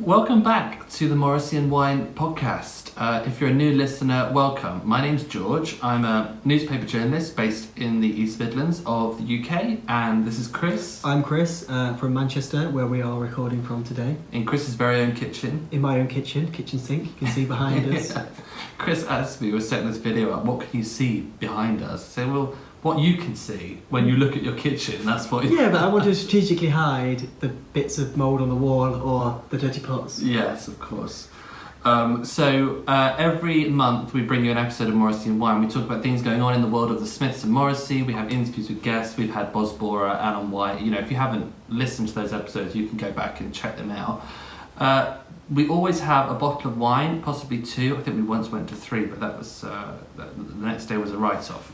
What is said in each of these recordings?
Welcome back to the Morrissey and Wine podcast. If you're a new listener, welcome. My name's George. I'm a newspaper journalist based in the East Midlands of the UK, and this is Chris. I'm Chris from Manchester, where we are recording from today. In Chris's very own kitchen. In my own kitchen sink, you can see behind us. Chris asked me, we were setting this video up, what can you see behind us? I said, well, what you can see when you look at your kitchen, that's what... Yeah, but I want to strategically hide the bits of mould on the wall or the dirty pots. Yes, of course. So every month we bring you an episode of Morrissey and Wine. We talk about things going on in the world of the Smiths and Morrissey. We have interviews with guests. We've had Boz Bora, Alan White. You know, if you haven't listened to those episodes, you can go back and check them out. We always have a bottle of wine, possibly two. I think we once went to three, but that was the next day was a write-off.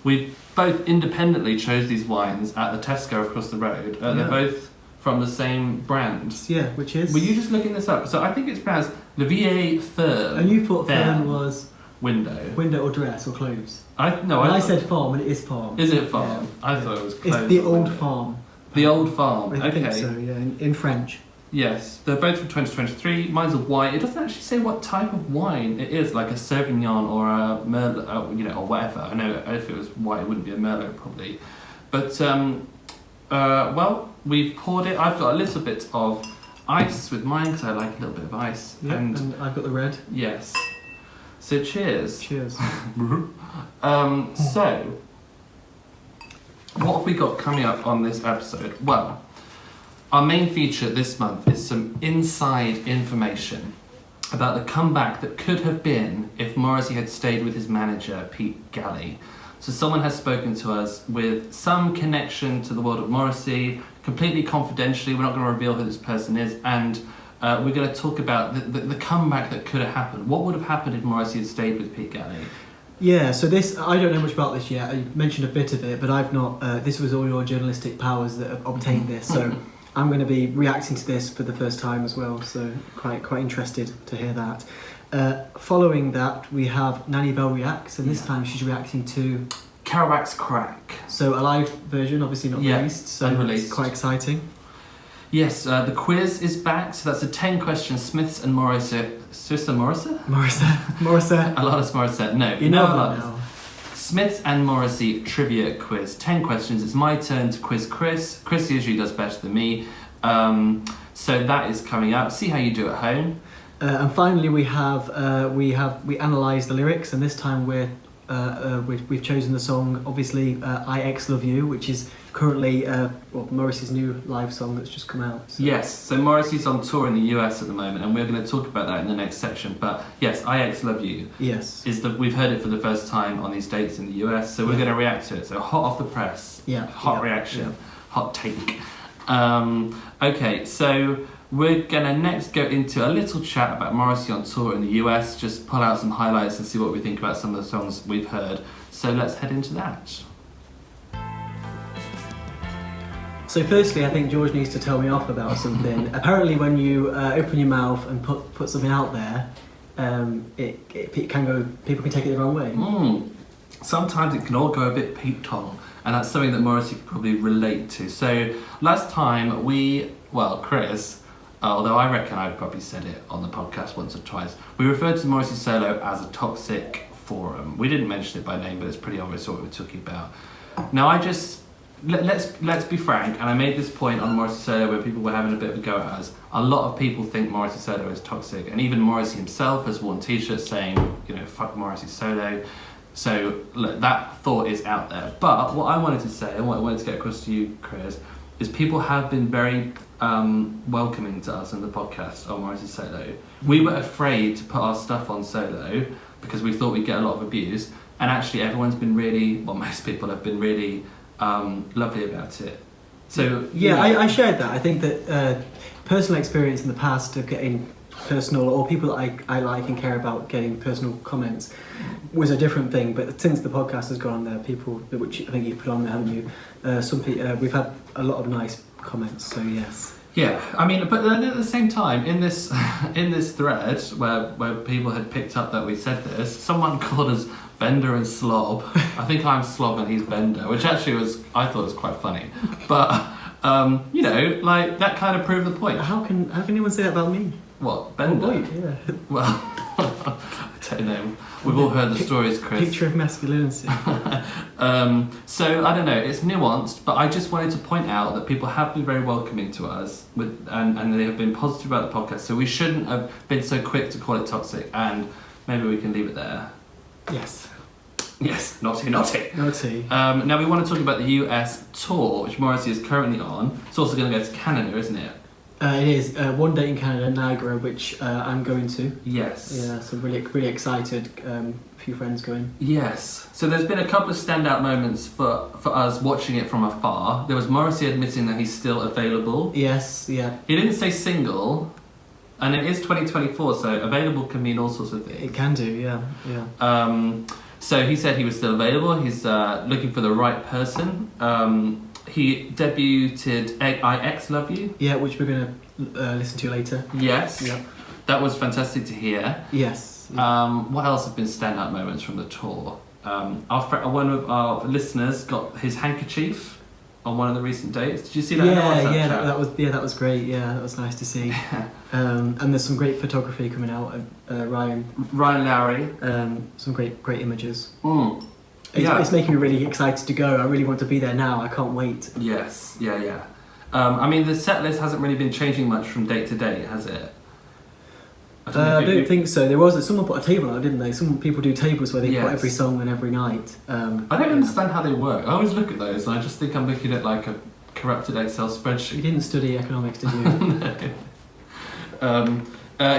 We both independently chose these wines at the Tesco across the road. They're both from the same brand. Yeah, which is... Were you just looking this up? So I think it's pronounced Le Vieille Fern. And you thought Fern was... Window. Window or dress or clothes. I said farm, and it is farm. Is it farm? Yeah. I thought it was clothes. It's the old farm. The old farm, I think so, yeah, in French. Yes, they're both from 2023. Mine's a white. It doesn't actually say what type of wine it is, like a Sauvignon or a Merlot, or whatever. I know if it was white, it wouldn't be a Merlot probably. But well, we've poured it. I've got a little bit of ice with mine because I like a little bit of ice. Yeah, and I've got the red. Yes. So cheers. Cheers. So, what have we got coming up on this episode? Well, our main feature this month is some inside information about the comeback that could have been if Morrissey had stayed with his manager, Pete Galley. So someone has spoken to us with some connection to the world of Morrissey, completely confidentially. We're not going to reveal who this person is, and we're going to talk about the comeback that could have happened. What would have happened if Morrissey had stayed with Pete Galley? Yeah, so this, I don't know much about this yet. I mentioned a bit of it, but I've not, this was all your journalistic powers that have obtained this, so I'm going to be reacting to this for the first time as well, so quite interested to hear that. Following that, we have Nanny Val reacts, and this time she's reacting to Kerouac's Crack. So a live version, obviously not released, so unreleased. It's quite exciting. Yes, the quiz is back, so that's a 10-question Smiths and Morrissey. Smiths and Morrissey? Morrissey. Alanis Morissette. No, you know that now. Smiths and Morrissey trivia quiz. 10 questions. It's my turn to quiz Chris. Chris usually does better than me. So that is coming up. See how you do at home. And finally, we analyse the lyrics, and this time we've chosen the song, obviously, I Ex Love You, which is currently Morrissey's new live song that's just come out. So. Yes, so Morrissey's on tour in the US at the moment, and we're going to talk about that in the next section. But yes, I Ex Love You. Yes. We've heard it for the first time on these dates in the US, so we're going to react to it. So hot off the press. Yeah. Hot reaction. Yeah. Hot take. Okay, so we're going to next go into a little chat about Morrissey on tour in the US, just pull out some highlights and see what we think about some of the songs we've heard. So let's head into that. So firstly, I think George needs to tell me off about something. Apparently when you open your mouth and put something out there, it can go, people can take it the wrong way. Sometimes it can all go a bit Pete-tong, and that's something that Morrissey could probably relate to. So last time Chris, although I reckon I've probably said it on the podcast once or twice, we referred to Morrissey solo as a toxic forum. We didn't mention it by name, but it's pretty obvious what we were talking about. Now let's be frank, and I made this point on Morrissey solo where people were having a bit of a go at us. A lot of people think Morrissey solo is toxic, and even Morrissey himself has worn t-shirts saying, fuck Morrissey solo. So look, that thought is out there. But what I wanted to say, and what I wanted to get across to you, Chris, is people have been very welcoming to us in the podcast on Morrissey solo. We were afraid to put our stuff on solo because we thought we'd get a lot of abuse, and actually everyone's been most people have been really lovely about it. So I shared that. I think that personal experience in the past of getting personal, or people that I like and care about getting personal comments, was a different thing. But since the podcast has gone on there, people, which I think you've put on there, haven't you? Some people, we've had a lot of nice comments. So yes. Yeah, I mean, but then at the same time, in this thread where people had picked up that we said this, someone called us Bender and Slob. I think I'm Slob and he's Bender, which actually I thought was quite funny. But You know, like that kind of proved the point. How can anyone say that about me? What, Bender? Oh, wait, yeah. Well, I don't know. We've all heard the stories, Chris. Picture of masculinity. So I don't know. It's nuanced, but I just wanted to point out that people have been very welcoming to us, and they have been positive about the podcast. So we shouldn't have been so quick to call it toxic, and maybe we can leave it there. Yes. Yes, naughty. Naughty. Now we want to talk about the US tour, which Morrissey is currently on. It's also going to go to Canada, isn't it? It is. One date in Canada, Niagara, which I'm going to. Yes. Yeah, so really excited. A few friends going. Yes. So there's been a couple of standout moments for us watching it from afar. There was Morrissey admitting that he's still available. Yes, yeah. He didn't say single, and it is 2024, so available can mean all sorts of things. It can do, yeah. So he said he was still available. He's looking for the right person. He debuted I X Love You. Yeah, which we're going to listen to later. Yes. Yep. That was fantastic to hear. Yes. Yeah. What else have been standout moments from the tour? One of our listeners got his handkerchief on one of the recent dates. Did you see that? That was great. Yeah, that was nice to see. And there's some great photography coming out. Ryan Lowry. Some great images. Yeah. It's making me really excited to go. I really want to be there now. I can't wait. Yes, yeah. I mean, the set list hasn't really been changing much from date to date, has it? I don't think so. Someone put a table out, didn't they? Some people do tables where they put every song and every night. I don't understand how they work. I always look at those and I just think I'm looking at like a corrupted Excel spreadsheet. You didn't study economics, did you? No.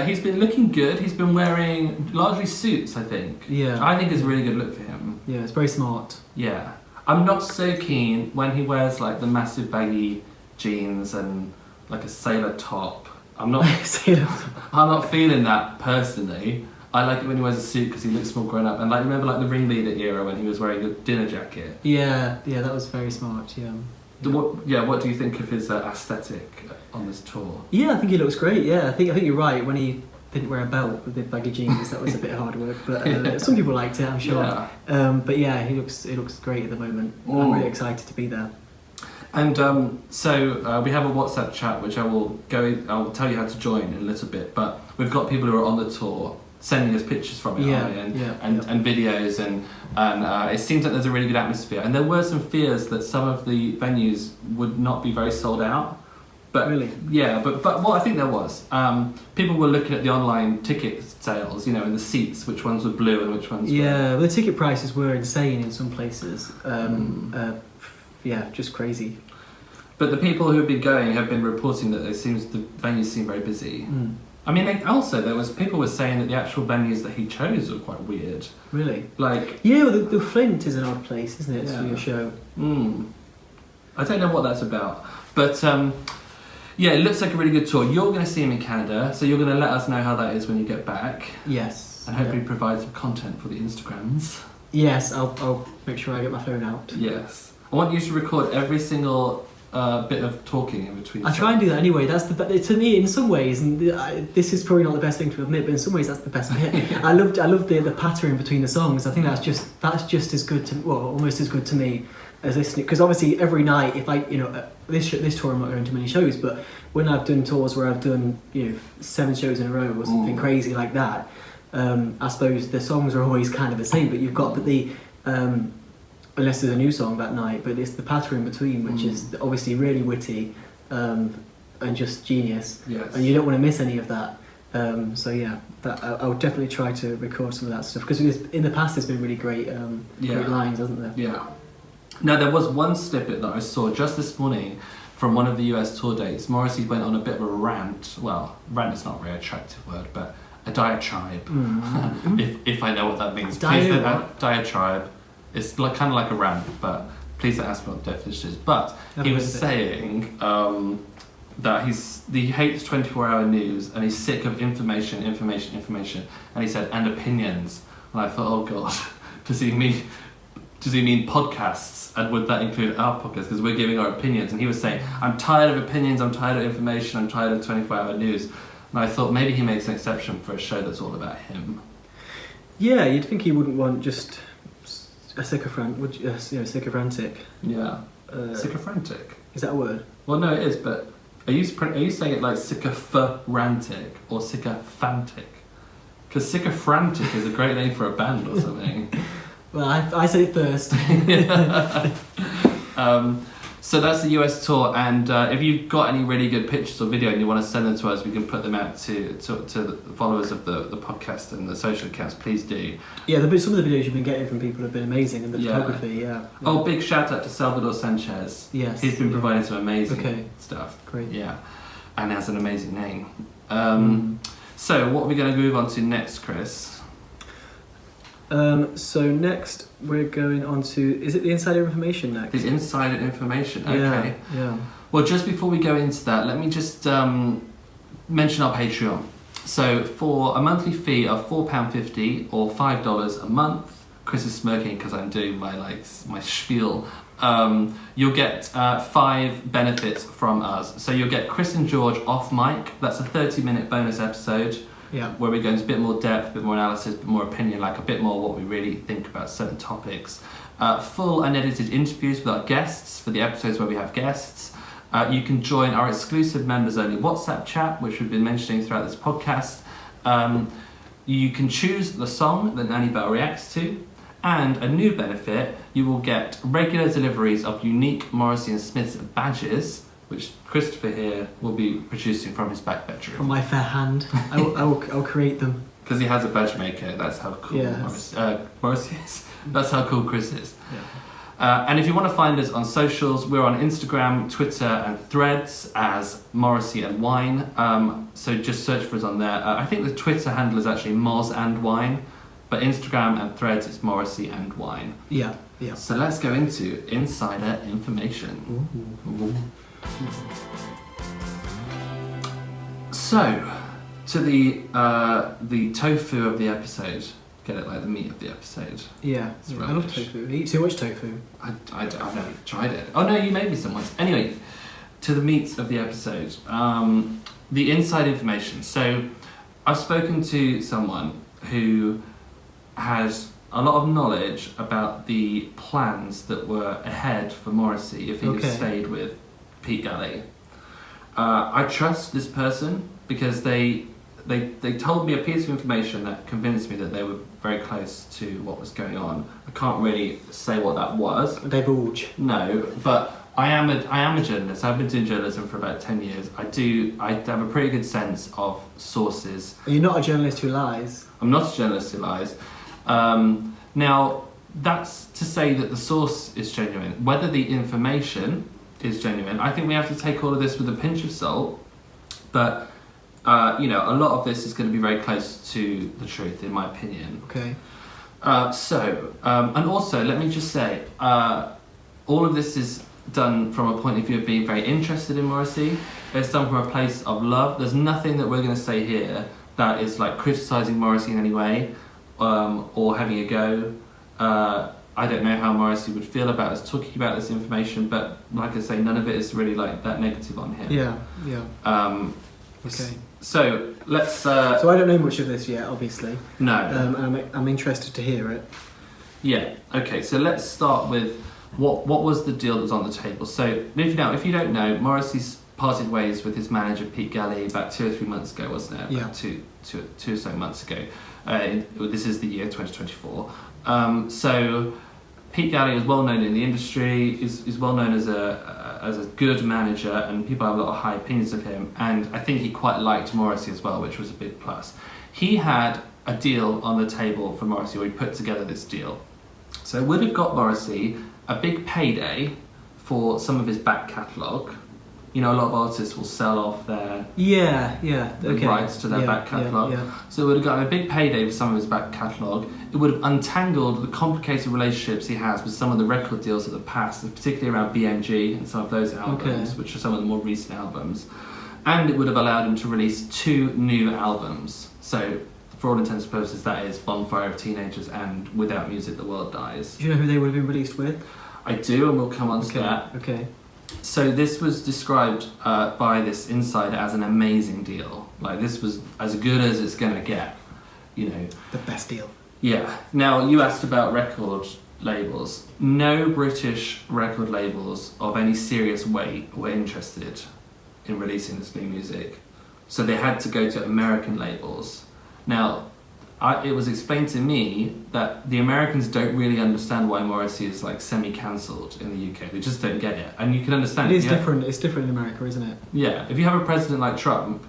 He's been looking good. He's been wearing largely suits, I think. Yeah. I think it's a really good look for him. Yeah, it's very smart. Yeah. I'm not so keen when he wears like the massive baggy jeans and like a sailor top. I'm not feeling that personally. I like it when he wears a suit because he looks more grown up. And like remember like the ringleader era when he was wearing a dinner jacket. Yeah, that was very smart. Yeah. What do you think of his aesthetic on this tour? Yeah, I think he looks great. Yeah, I think you're right. When he didn't wear a belt with the baggy jeans, that was a bit hard work. But some people liked it, I'm sure. Yeah. But yeah, he looks great at the moment. I'm really excited to be there. And so we have a WhatsApp chat, which I'll tell you how to join in a little bit. But we've got people who are on the tour sending us pictures from it, and videos, and it seems like there's a really good atmosphere. And there were some fears that some of the venues would not be very sold out. But really? Yeah, but what I think there was, people were looking at the online ticket sales, and the seats, which ones were blue and which ones were... Yeah, the ticket prices were insane in some places. Yeah, just crazy. But the people who have been going have been reporting that the venues seem very busy. I mean, there was people were saying that the actual venues that he chose were quite weird. Really? Like... Yeah, well, the Flint is an odd place, isn't it, for your show? I don't know what that's about. But, yeah, it looks like a really good tour. You're going to see him in Canada, so you're going to let us know how that is when you get back. Yes. And hopefully provide some content for the Instagrams. Yes, I'll make sure I get my phone out. Yes. I want you to record every single bit of talking in between. I try and do that anyway. That's to me, in some ways, and this is probably not the best thing to admit, but in some ways that's the best bit. I love the pattern between the songs. I think that's just as good almost as good to me as listening, because obviously every night, if I this tour I'm not going to many shows, but when I've done tours where I've done 7 shows in a row or something crazy like that, I suppose the songs are always kind of the same, but you've got unless there's a new song that night, but it's the pattern in between, which is obviously really witty and just genius. Yes. And you don't want to miss any of that. So yeah, I would definitely try to record some of that stuff, because in the past there's been really great lines, hasn't there? Yeah. Now there was one snippet that I saw just this morning from one of the US tour dates. Morrissey went on a bit of a rant. Well, rant is not a very attractive word, but a diatribe. if I know what that means. Diatribe. It's kind of like a rant, but please don't ask me what the definition is. But he was saying that he hates 24-hour news and he's sick of information. And he said, and opinions. And I thought, oh God, does he mean podcasts? And would that include our podcast? Because we're giving our opinions. And he was saying, I'm tired of opinions, I'm tired of information, I'm tired of 24-hour news. And I thought maybe he makes an exception for a show that's all about him. Yeah, you'd think he wouldn't want just a sycophant, sycophantic. Yeah. Sycophantic. Is that a word? Well, no, it is, but are you saying it like sycophantic or sycophantic? Because sycophantic is a great name for a band or something. Well, I said it first. So that's the US tour, and if you've got any really good pictures or video and you want to send them to us, we can put them out to the followers of the podcast and the social accounts. Please do. Yeah, some of the videos you've been getting from people have been amazing, and the photography, yeah. Oh, big shout out to Salvador Sanchez. Yes. He's been providing some amazing stuff. Great. Yeah, and has an amazing name. So what are we going to move on to next, Chris? So next we're going on to, is it the insider information next? The insider information, okay. Yeah. Well, just before we go into that, let me just mention our Patreon. So for a monthly fee of £4.50 or $5 a month, Chris is smirking because I'm doing my spiel, you'll get 5 benefits from us. So you'll get Chris and George off mic, that's a 30-minute bonus episode. Yeah. Where we go into a bit more depth, a bit more analysis, a bit more opinion, like a bit more what we really think about certain topics. Full unedited interviews with our guests for the episodes where we have guests. You can join our exclusive members only WhatsApp chat, which we've been mentioning throughout this podcast. You can choose the song that Nanny Val reacts to. And a new benefit, you will get regular deliveries of unique Morrissey and Smith's badges, which Christopher here will be producing from his back bedroom. From my fair hand. I'll create them. Because he has a badge maker, that's how cool Morrissey is. That's how cool Chris is. Yeah. And if you want to find us on socials, we're on Instagram, Twitter and Threads as Morrissey and Wine. So just search for us on there. I think the Twitter handle is actually Moz and Wine, but Instagram and Threads is Morrissey and Wine. Yeah. So let's go into insider information. Ooh. So, to the tofu of the episode. Get it, like the meat of the episode. Yeah, I love tofu. I eat too much tofu. I've never tried it. Oh no, you made me some once. Anyway, to the meat of the episode. The inside information. So, I've spoken to someone who has a lot of knowledge about the plans that were ahead for Morrissey if he had stayed with Pete Galley. I trust this person because they told me a piece of information that convinced me that they were very close to what was going on. I can't really say what that was. Divulge. No, but I am a journalist. I've been doing journalism for about 10 years. I have a pretty good sense of sources. You're not a journalist who lies. I'm not a journalist who lies. Now, that's to say that the source is genuine. Whether the information is genuine, I think we have to take all of this with a pinch of salt. But, a lot of this is going to be very close to the truth, in my opinion. Okay. And also, let me just say, all of this is done from a point of view of being very interested in Morrissey. It's done from a place of love. There's nothing that we're going to say here that is like criticising Morrissey in any way, or having a go. I don't know how Morrissey would feel about us talking about this information, but like I say, none of it is really like that negative on him. Yeah. Okay. So let's. So I don't know much of this yet, obviously. No. I'm interested to hear it. Yeah. Okay. So let's start with what was the deal that was on the table. So if you don't know, Morrissey's parted ways with his manager Pete Galley about 2 or 3 months ago, wasn't it? Yeah. About two or so months ago. This is the year 2024. So Pete Galley is well known in the industry. Is well known as a good manager, and people have a lot of high opinions of him. And I think he quite liked Morrissey as well, which was a big plus. He had a deal on the table for Morrissey, or he put together this deal. So it would have got Morrissey a big payday for some of his back catalogue. A lot of artists will sell off their rights to their back catalogue. Yeah. So it would have gotten a big payday for some of his back catalogue. It would have untangled the complicated relationships he has with some of the record deals of the past, particularly around BMG and some of those albums, which are some of the more recent albums. And it would have allowed him to release 2 new albums. So for all intents and purposes, that is Bonfire of Teenagers and Without Music the World Dies. Do you know who they would have been released with? I do, and we'll come on to that. Okay. So this was described by this insider as an amazing deal. Like, this was as good as it's going to get, The best deal. Yeah. Now, you asked about record labels. No British record labels of any serious weight were interested in releasing this new music. So they had to go to American labels. Now, it was explained to me that the Americans don't really understand why Morrissey is like semi-cancelled in the UK. They just don't get it. And you can understand it. It is different. It's different in America, isn't it? Yeah. If you have a president like Trump,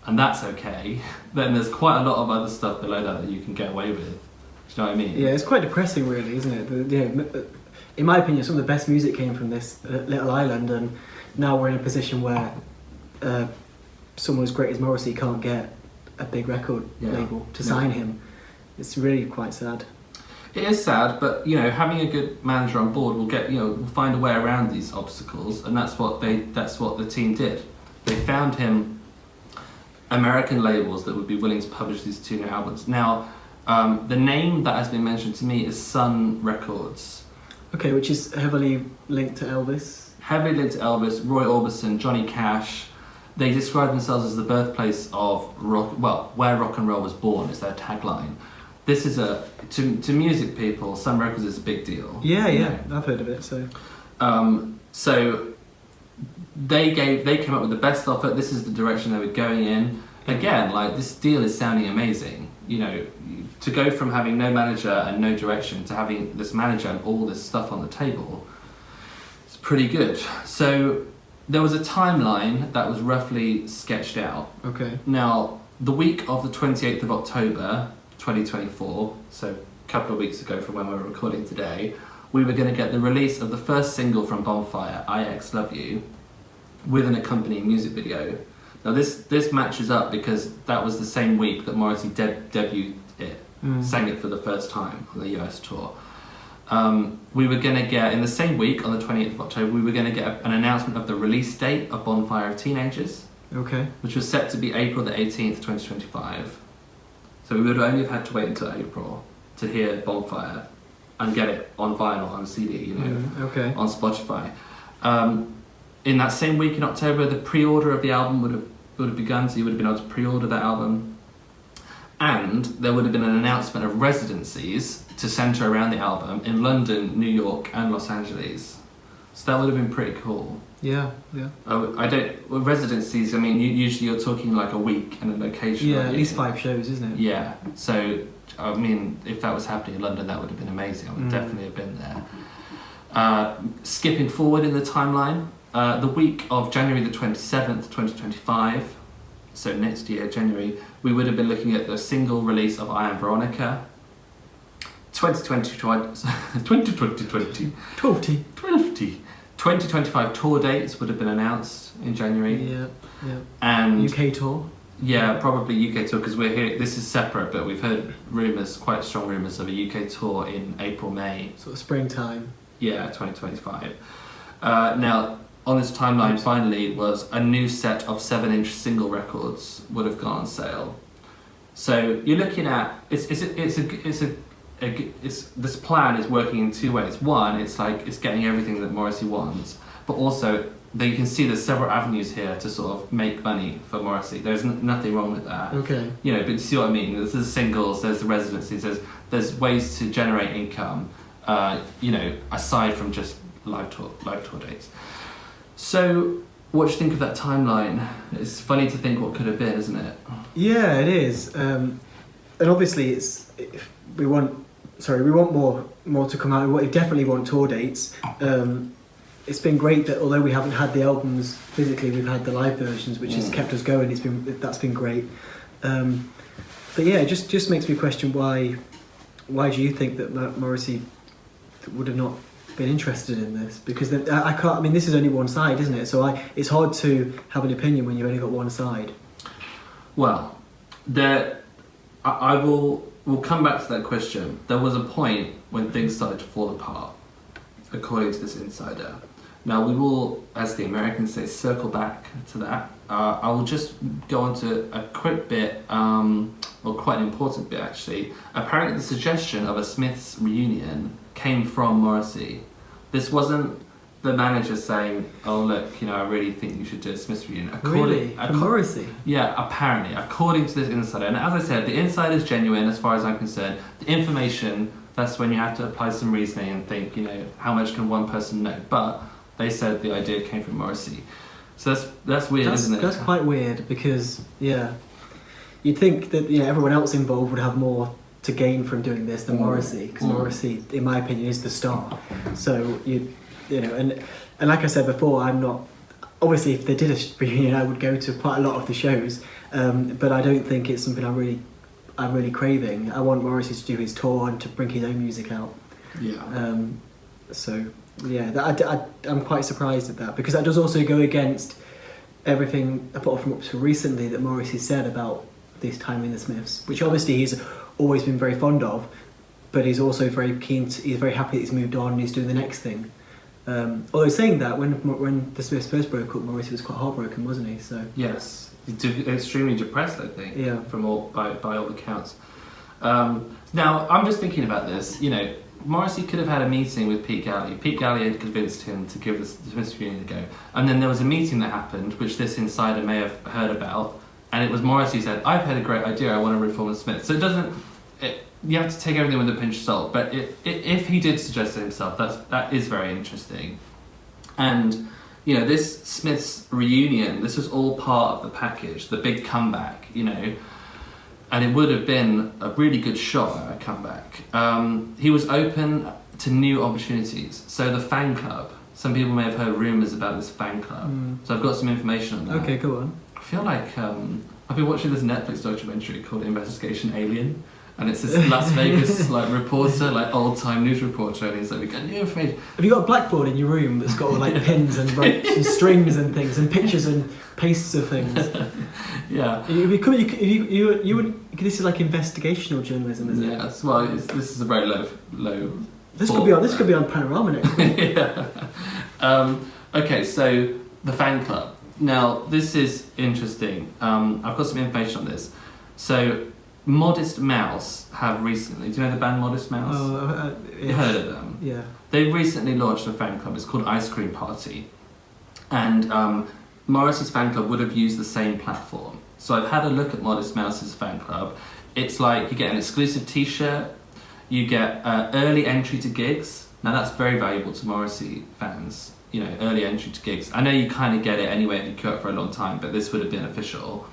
and that's okay, then there's quite a lot of other stuff below that you can get away with. Do you know what I mean? Yeah, it's quite depressing, really, isn't it? In my opinion, some of the best music came from this little island, and now we're in a position where someone as great as Morrissey can't get a big record label to sign him. It's really quite sad. It is sad, but having a good manager on board will will find a way around these obstacles, and that's what the team did. They found him American labels that would be willing to publish these 2 new albums. Now, the name that has been mentioned to me is Sun Records. Okay, which is heavily linked to Elvis. Heavily linked to Elvis, Roy Orbison, Johnny Cash. They describe themselves as the birthplace of rock. Well, where rock and roll was born is their tagline. This is to music people, Sun Records is a big deal. Yeah, I've heard of it. So they came up with the best offer. This is the direction they were going in. Again, like, this deal is sounding amazing. To go from having no manager and no direction to having this manager and all this stuff on the table, it's pretty good. So there was a timeline that was roughly sketched out. Okay. Now, the week of the 28th of October 2024, so a couple of weeks ago from when we're recording today, we were going to get the release of the first single from Bonfire, I X Love You, with an accompanying music video. Now this matches up because that was the same week that Morrissey debuted it, sang it for the first time on the US tour. We were going to get, in the same week, on the 28th of October, we were going to get an announcement of the release date of Bonfire of Teenagers. Okay. Which was set to be April the 18th, 2025. So we would only have had to wait until April to hear Bonfire and get it on vinyl, on CD, okay. on Spotify. In that same week in October, the pre-order of the album would have begun, so you would have been able to pre-order that album. And there would have been an announcement of residencies to centre around the album in London, New York, and Los Angeles. So that would have been pretty cool. Yeah. Residencies, I mean, usually you're talking like a week and a location. Yeah, at least 5 shows, isn't it? Yeah. So, I mean, if that was happening in London, that would have been amazing. I would definitely have been there. Skipping forward in the timeline, the week of January the 27th, 2025, so next year, January, we would have been looking at the single release of I Am Veronica. 2025 tour dates would have been announced in January. Yeah. And UK tour? Yeah, probably UK tour, because we're here, this is separate, but we've heard rumours, quite strong rumours of a UK tour in April, May. Sort of springtime. Yeah, 2025. Now, on this timeline, finally, was a new set of 7-inch single records would have gone on sale. So you're looking at this plan is working in 2 ways. One, it's getting everything that Morrissey wants, but also you can see there's several avenues here to sort of make money for Morrissey. There's nothing wrong with that. Okay. But you see what I mean? There's the singles, there's the residencies, there's ways to generate income. Aside from just live tour dates. So, what do you think of that timeline? It's funny to think what could have been, isn't it? Yeah, it is. And obviously, we want more to come out. We definitely want tour dates. It's been great that although we haven't had the albums physically, we've had the live versions, which has kept us going. That's been great. But yeah, it just makes me question why do you think that Morrissey would have not been interested in this? Because I can't. I mean, this is only one side, isn't it? So it's hard to have an opinion when you've only got one side. Well, we'll come back to that question. There was a point when things started to fall apart, according to this insider. Now we will, as the Americans say, circle back to that. I will just go on to a quick bit, or quite an important bit actually. Apparently the suggestion of a Smiths reunion came from Morrissey. This wasn't the manager saying, "Oh look, I really think you should do a Smiths reunion." Really? From Morrissey? Yeah, apparently, according to this insider. And as I said, the insider is genuine as far as I'm concerned. The information that's when you have to apply some reasoning and think, how much can one person know? But they said the idea came from Morrissey. So that's weird, isn't it? That's quite weird because, you'd think that everyone else involved would have more to gain from doing this than Morrissey, because Morrissey, in my opinion, is the star. So and like I said before, I'm not. Obviously, if they did a reunion, I would go to quite a lot of the shows, but I don't think it's something I'm really craving. I want Morrissey to do his tour and to bring his own music out. Yeah. I'm quite surprised at that, because that does also go against everything apart from up to recently that Morrissey said about this time in the Smiths, which obviously he's always been very fond of, but he's also very keen. He's very happy that he's moved on and he's doing the next thing. Although saying that, when the Smiths first broke up, Morrissey was quite heartbroken, wasn't he? So yes, he's extremely depressed, I think. Yeah. By all accounts. Now I'm just thinking about this. Morrissey could have had a meeting with Pete Galley. Pete Galley had convinced him to give the Smiths reunion a go, and then there was a meeting that happened, which this insider may have heard about, and it was Morrissey who said, "I've had a great idea. I want to reform the Smiths." So you have to take everything with a pinch of salt. But if he did suggest it himself, that is very interesting. And this Smiths reunion, this was all part of the package, the big comeback. And it would have been a really good shot at a comeback. He was open to new opportunities. So the fan club. Some people may have heard rumours about this fan club. So I've got some information on that. Okay, go on. I feel like I've been watching this Netflix documentary called Investigation Alien, and it's this Las Vegas reporter, old-time news reporter, and he's like, "We got new information." Have you got a blackboard in your room that's got pins and ropes and strings and things and pictures and pastes of things? Yeah. You would. This is like investigational journalism, isn't it? Yes. Well, this is a very low. This could be on Panorama next week. Yeah. Okay, so the fan club. Now this is interesting. I've got some information on this. So Modest Mouse have recently. Do you know the band Modest Mouse? Oh, You heard of them? Yeah. They've recently launched a fan club. It's called Ice Cream Party, and Morrissey's fan club would have used the same platform. So I've had a look at Modest Mouse's fan club. It's like you get an exclusive T-shirt, you get early entry to gigs. Now that's very valuable to Morrissey fans. Early entry to gigs. I know you kind of get it anyway if you queue up for a long time, but this would have been official.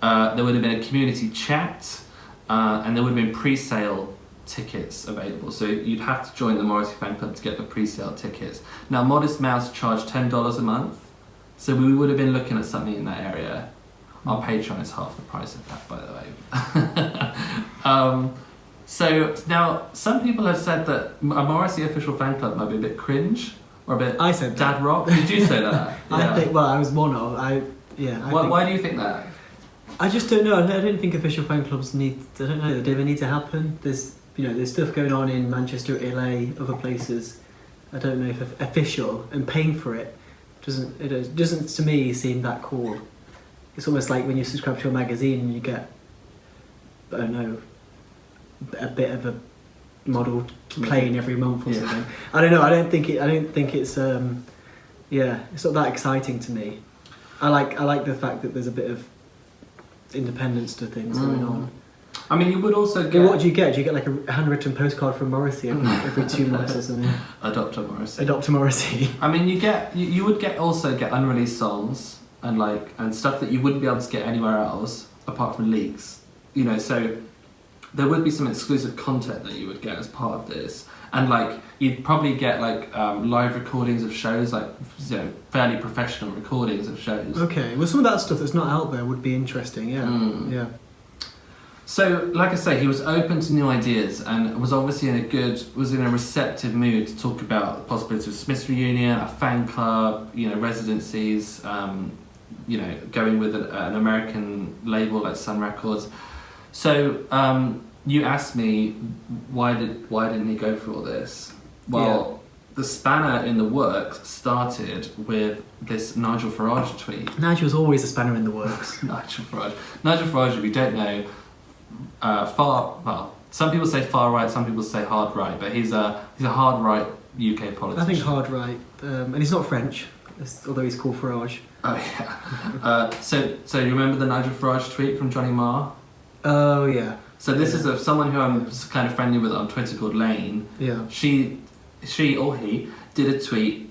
There would have been a community chat, and there would have been pre-sale tickets available. So you'd have to join the Morrissey fan club to get the pre-sale tickets. Now Modest Mouse charged $10 a month, so we would have been looking at something in that area. Our Patreon is half the price of that, by the way. So now some people have said that a Morrissey official fan club might be a bit cringe or a bit I said dad that. rock. Did you say that? Yeah. I think. Well, I was one of. Why do you think that? I just don't know. I don't think official fan clubs need. I don't know. Do they need to happen? There's stuff going on in Manchester, LA, other places. I don't know if official and paying for it doesn't to me seem that cool. It's almost like when you subscribe to a magazine and you get, I don't know, a bit of a model plane every month or something. I don't know. I don't think it's it's not that exciting to me. I like the fact that there's a bit of independence to things going on. I mean, you would also get... What do you get? Do you get like a handwritten postcard from Morrissey every 2 months or something? Adopt a Morrissey. Adopt a Morrissey. I mean, you would also get unreleased songs and stuff that you wouldn't be able to get anywhere else apart from leaks. So there would be some exclusive content that you would get as part of this, and you'd probably get live recordings of shows, fairly professional recordings of shows. Okay, well, some of that stuff that's not out there would be interesting. Yeah. So, like I say, he was open to new ideas and was obviously in a receptive mood to talk about the possibility of Smiths reunion, a fan club, residencies, going with an American label like Sun Records. So, you asked me why didn't he go for all this? Well, the spanner in the works started with this Nigel Farage tweet. Nigel's always a spanner in the works. Nigel Farage, if you don't know, some people say far right, some people say hard right, but he's a hard right UK politician. I think hard right, and he's not French, although he's called Farage. Oh yeah. So you remember the Nigel Farage tweet from Johnny Marr? Oh yeah. So this is someone who I'm kind of friendly with on Twitter called Lane. Yeah. She or he did a tweet.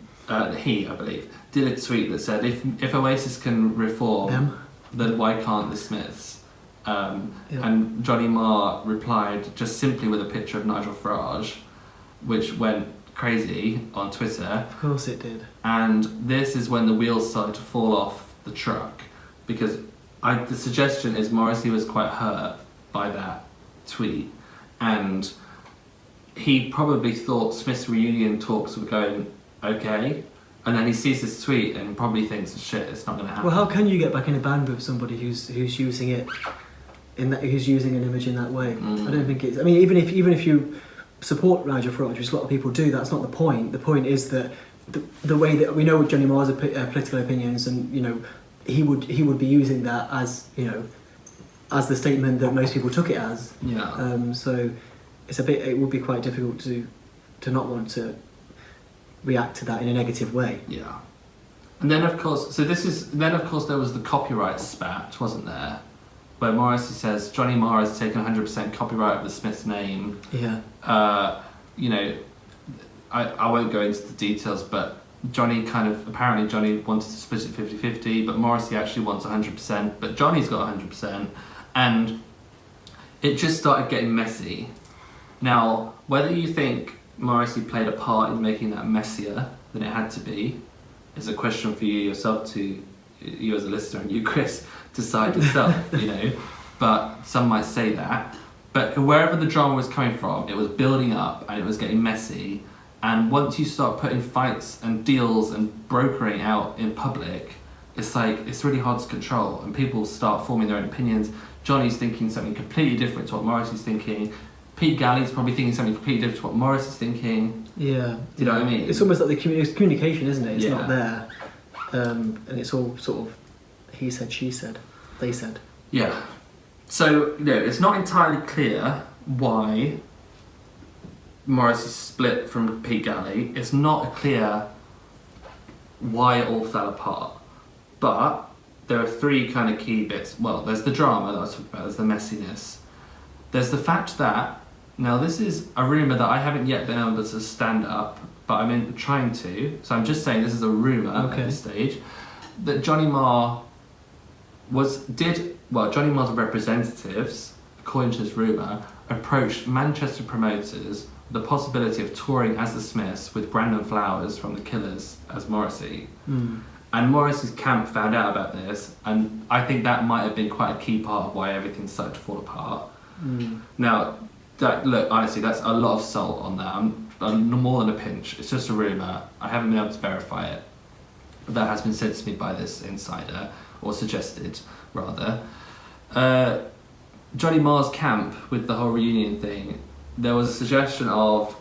He, I believe, did a tweet that said, "If Oasis can reform, then why can't the Smiths?" And Johnny Marr replied just simply with a picture of Nigel Farage, which went crazy on Twitter. Of course it did. And this is when the wheels started to fall off the truck, because the suggestion is Morrissey was quite hurt by that tweet, and he probably thought Smith's reunion talks were going okay, and then he sees this tweet and probably thinks, shit, it's not going to happen. Well, how can you get back in a band with somebody who's using it who's using an image in that way? I don't think it's. I mean, even if you support Nigel Farage, which a lot of people do, that's not the point. The point is that the way that we know Johnny Marr's political opinions, and he would be using that as as the statement that most people took it as. Yeah. So it would be quite difficult to not want to react to that in a negative way. Yeah. And then of course there was the copyright spat, wasn't there? Where Morrissey says Johnny Marr has taken 100% copyright of the Smiths name. Yeah. I won't go into the details, but apparently Johnny wanted to split it 50-50, but Morrissey actually wants 100%, but Johnny's got 100%, and it just started getting messy. Now, whether you think Morrissey played a part in making that messier than it had to be is a question for you as a listener, and you, Chris, decide yourself, but some might say that. But wherever the drama was coming from, it was building up and it was getting messy. And once you start putting fights and deals and brokering out in public, it's really hard to control, and people start forming their own opinions. Johnny's thinking something completely different to what Morrissey's thinking. Pete Galley's probably thinking something completely different to what Morrissey's thinking. Yeah. Do you know what I mean? It's almost like the communication, isn't it? It's not there. And it's all sort of he said, she said, they said. Yeah. So, it's not entirely clear why Morrissey split from Pete Galley. It's not clear why it all fell apart. But there are three kind of key bits. Well, there's the drama that I was talking about, there's the messiness. There's the fact that, now this is a rumour that I haven't yet been able to stand up, but I'm trying to, so I'm just saying this is a rumour at this stage, that Johnny Marr's representatives, according to this rumour, approached Manchester promoters with the possibility of touring as the Smiths with Brandon Flowers from The Killers as Morrissey. And Morrissey's camp found out about this, and I think that might have been quite a key part of why everything started to fall apart. Now, look, honestly, that's a lot of salt on that. More than a pinch. It's just a rumour. I haven't been able to verify it. But that has been said to me by this insider, or suggested, rather. Johnny Marr's camp with the whole reunion thing, there was a suggestion of,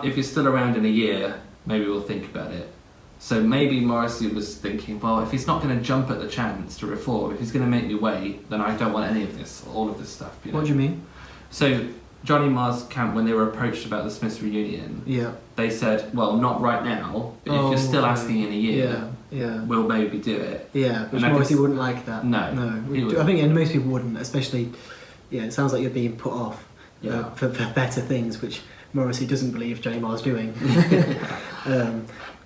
if you're still around in a year, maybe we'll think about it. So maybe Morrissey was thinking, well, if he's not going to jump at the chance to reform, if he's going to make me wait, then I don't want any of this, all of this stuff. What do you mean? So Johnny Marr's camp, when they were approached about the Smiths reunion, they said, well, not right now, but if you're still asking in a year, we'll maybe do it. Yeah, but Morrissey wouldn't like that. No. I think most people wouldn't, especially, it sounds like you're being put off for better things, which Morrissey doesn't believe Johnny Marr's doing.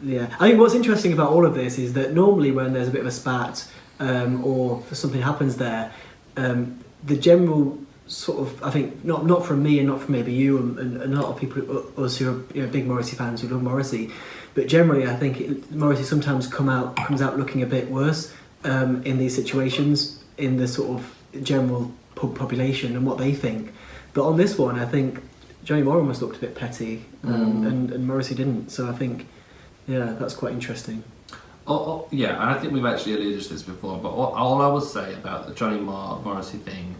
I think what's interesting about all of this is that normally when there's a bit of a spat or something happens there, the general sort of, I think, not from me and not from maybe you and a lot of people, us who are big Morrissey fans who love Morrissey, but generally I think Morrissey sometimes comes out looking a bit worse in these situations, in the sort of general population and what they think. But on this one, I think Johnny Marr almost looked a bit petty, and Morrissey didn't. So I think, that's quite interesting. And I think we've actually alluded to this before, but all I will say about the Johnny Marr Morrissey thing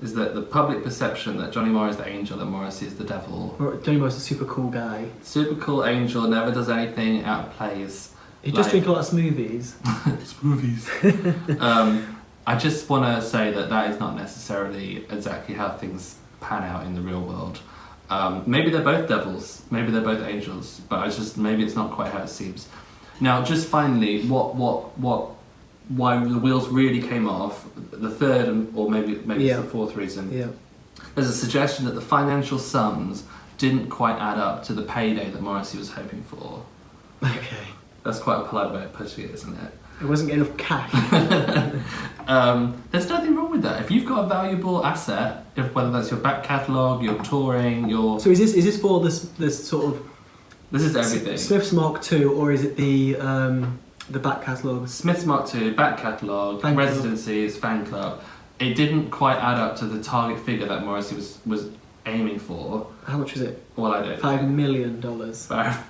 is that the public perception that Johnny Marr is the angel and Morrissey is the devil. Johnny Marr's a super cool guy. Super cool angel, never does anything out of place. He just drinks a lot of smoothies. I just want to say that is not necessarily exactly how things pan out in the real world. Maybe they're both devils, maybe they're both angels, but maybe it's not quite how it seems. Now, just finally, why the wheels really came off, the third or maybe it's the fourth reason, there's a suggestion that the financial sums didn't quite add up to the payday that Morrissey was hoping for. Okay. That's quite a polite way of putting it, isn't it? It wasn't enough cash. There's nothing wrong with that. If you've got a valuable asset, whether that's your back catalogue, your touring, your... So is this for this sort of... This is everything. Smith's Mark II, or is it the back catalogue? Smith's Mark II, back catalogue, Fan club. residencies, fan club. It didn't quite add up to the target figure that Morrissey was aiming for. How much was it? Well, I don't know. $5 million. $5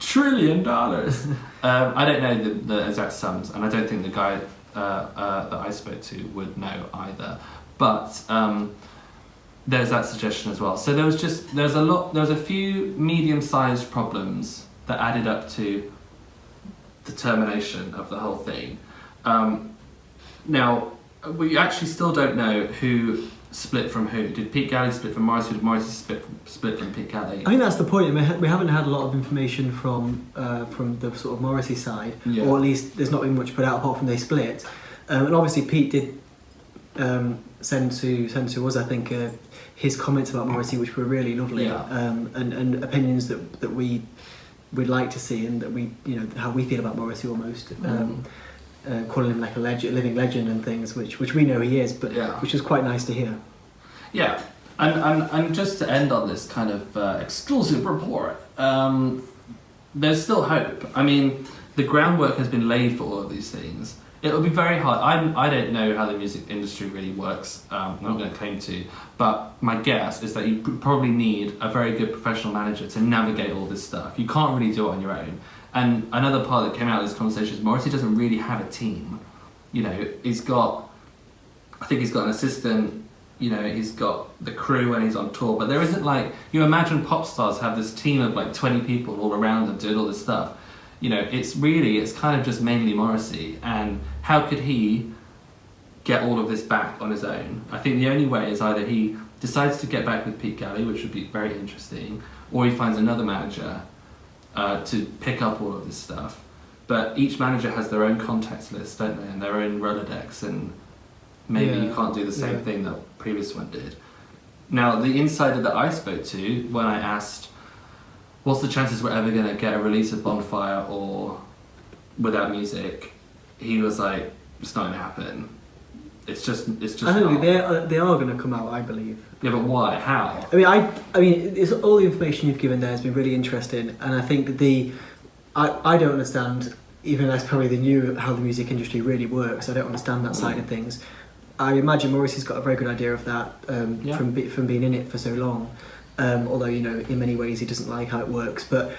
trillion. I don't know the exact sums, and I don't think the guy that I spoke to would know either. But there's that suggestion as well. So there was a few medium-sized problems that added up to the termination of the whole thing. Now, we actually still don't know who split from who. Did Pete Galley split from Morrissey? Did Morrissey split from Pete Galley? I think that's the point. I mean, we haven't had a lot of information from the sort of Morrissey side, Yeah. or at least there's not been much put out apart from they split. And obviously Pete did send to us, I think, his comments about Morrissey, which were really lovely, Yeah. and opinions that we'd like to see, and that we, how we feel about Morrissey almost. Calling him like a living legend and things, which we know he is, but Yeah. which is quite nice to hear. Yeah, and just to end on this kind of exclusive report, there's still hope. I mean, the groundwork has been laid for all of these things. It'll be very hard. I don't know how the music industry really works. I'm not going to claim to, but my guess is that you probably need a very good professional manager to navigate all this stuff. You can't really do it on your own. And another part that came out of this conversation is Morrissey doesn't really have a team. He's got an assistant, he's got the crew when he's on tour, but there isn't you imagine pop stars have this team of 20 people all around them doing all this stuff. It's kind of just mainly Morrissey, and how could he get all of this back on his own? I think the only way is either he decides to get back with Pete Galley, which would be very interesting, or he finds another manager to pick up all of this stuff. But each manager has their own contacts list, don't they, and their own Rolodex, and maybe you can't do the same thing that the previous one did. Now, the insider that I spoke to, when I asked, what's the chances we're ever going to get a release of Bonfire or Without Music, he was like, it's not going to happen. It's just I think not. they are going to come out, I believe. Yeah, but why? How? I mean, it's all the information you've given there has been really interesting, and I think I don't understand, even as probably the new how the music industry really works. I don't understand that side of things. I imagine Morrissey's got a very good idea of that from being in it for so long. Although in many ways he doesn't like how it works, but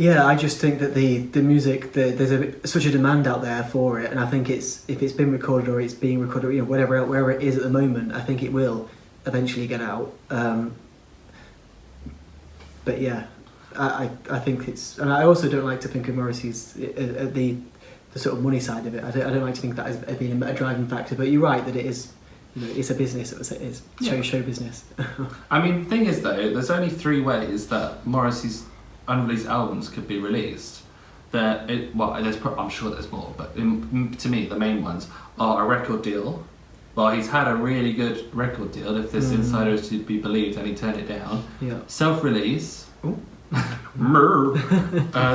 yeah, I just think that the music, there's such a demand out there for it, and I think if it's been recorded or it's being recorded, wherever it is at the moment, I think it will eventually get out. But yeah, I think it's, and I also don't like to think of Morrissey's the sort of money side of it. I don't like to think that as being a driving factor. But you're right that it is. It's a business. It is show business. I mean, the thing is though, there's only 3 ways that Morrissey's unreleased albums could be released. I'm sure there's more, but to me, the main ones are a record deal. Well, he's had a really good record deal, if this insider is to be believed, and he turned it down. Yeah. Self-release.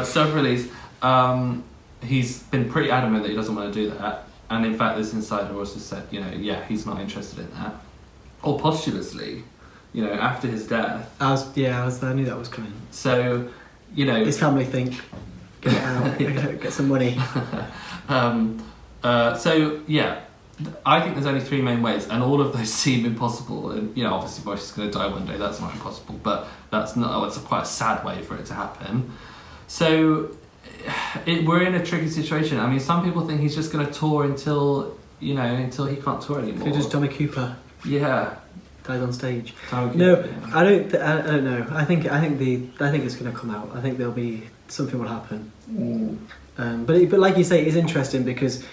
Self-release. He's been pretty adamant that he doesn't want to do that. And in fact, this insider also said, he's not interested in that. Or posthumously, after his death. I knew that was coming. So, his family think, get it out, get some money. I think there's only 3 main ways, and all of those seem impossible. And obviously, Morrissey's going to die one day. That's not impossible, but that's not. It's quite a sad way for it to happen. So. We're in a tricky situation. I mean, some people think he's just going to tour until he can't tour anymore. Could just Tommy Cooper. Yeah, dies on stage. I don't know. I think it's going to come out. I think there'll be something will happen. But like you say, it is interesting because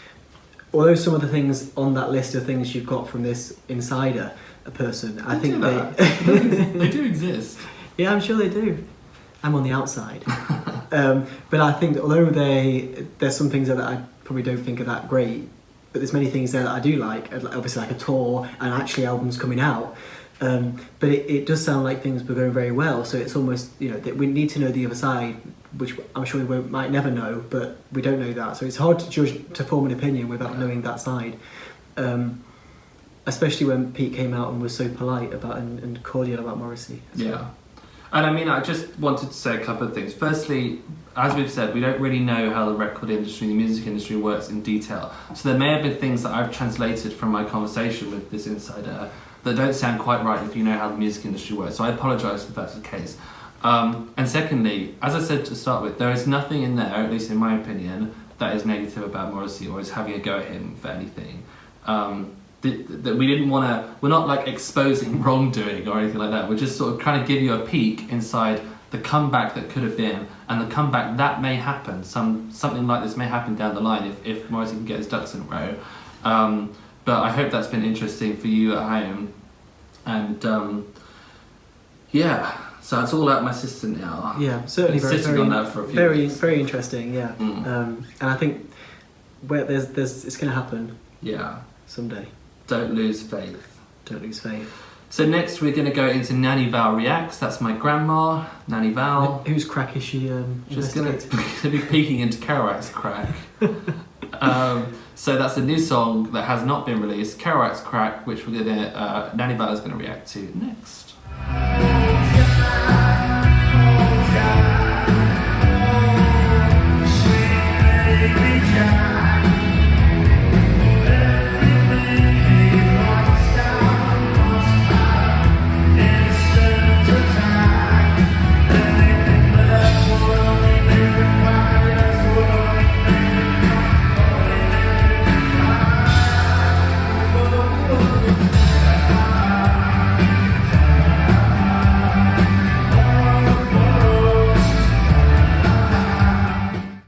although some of the things on that list of things you've got from this insider person, I think they do exist. Yeah, I'm sure they do. I'm on the outside. But I think that although there's some things that I probably don't think are that great, but there's many things there that I do like, obviously like a tour and actually albums coming out. But it does sound like things were going very well, so it's almost, you know, that we need to know the other side, which I'm sure we might never know, but we don't know that, so it's hard to judge, to form an opinion without knowing that side, especially when Pete came out and was so polite about and cordial about Morrissey. Yeah. And I mean, I just wanted to say a couple of things. Firstly, as we've said, we don't really know how the record industry, the music industry works in detail. So there may have been things that I've translated from my conversation with this insider that don't sound quite right if you know how the music industry works. So I apologise if that's the case. And secondly, as I said to start with, there is nothing in there, at least in my opinion, that is negative about Morrissey or is having a go at him for anything. That we didn't want to, we're not like exposing wrongdoing or anything like that. We're just sort of trying to give you a peek inside the comeback that could have been and the comeback that may happen. Something like this may happen down the line if Morrissey can get his ducks in a row. But I hope that's been interesting for you at home. And yeah, so it's all out my sister now. Yeah, certainly Been sitting on that for a few weeks. Very interesting. Yeah, and I think where there's it's going to happen. Yeah, someday. Don't lose faith. Don't lose faith. So next we're going to go into Nanny Val Reacts. That's my grandma, Nanny Val. Whose crack is she Just going to be peeking into Kerouac's crack. So that's a new song that has not been released, Kerouac's Crack, which we're gonna Nanny Val is going to react to next.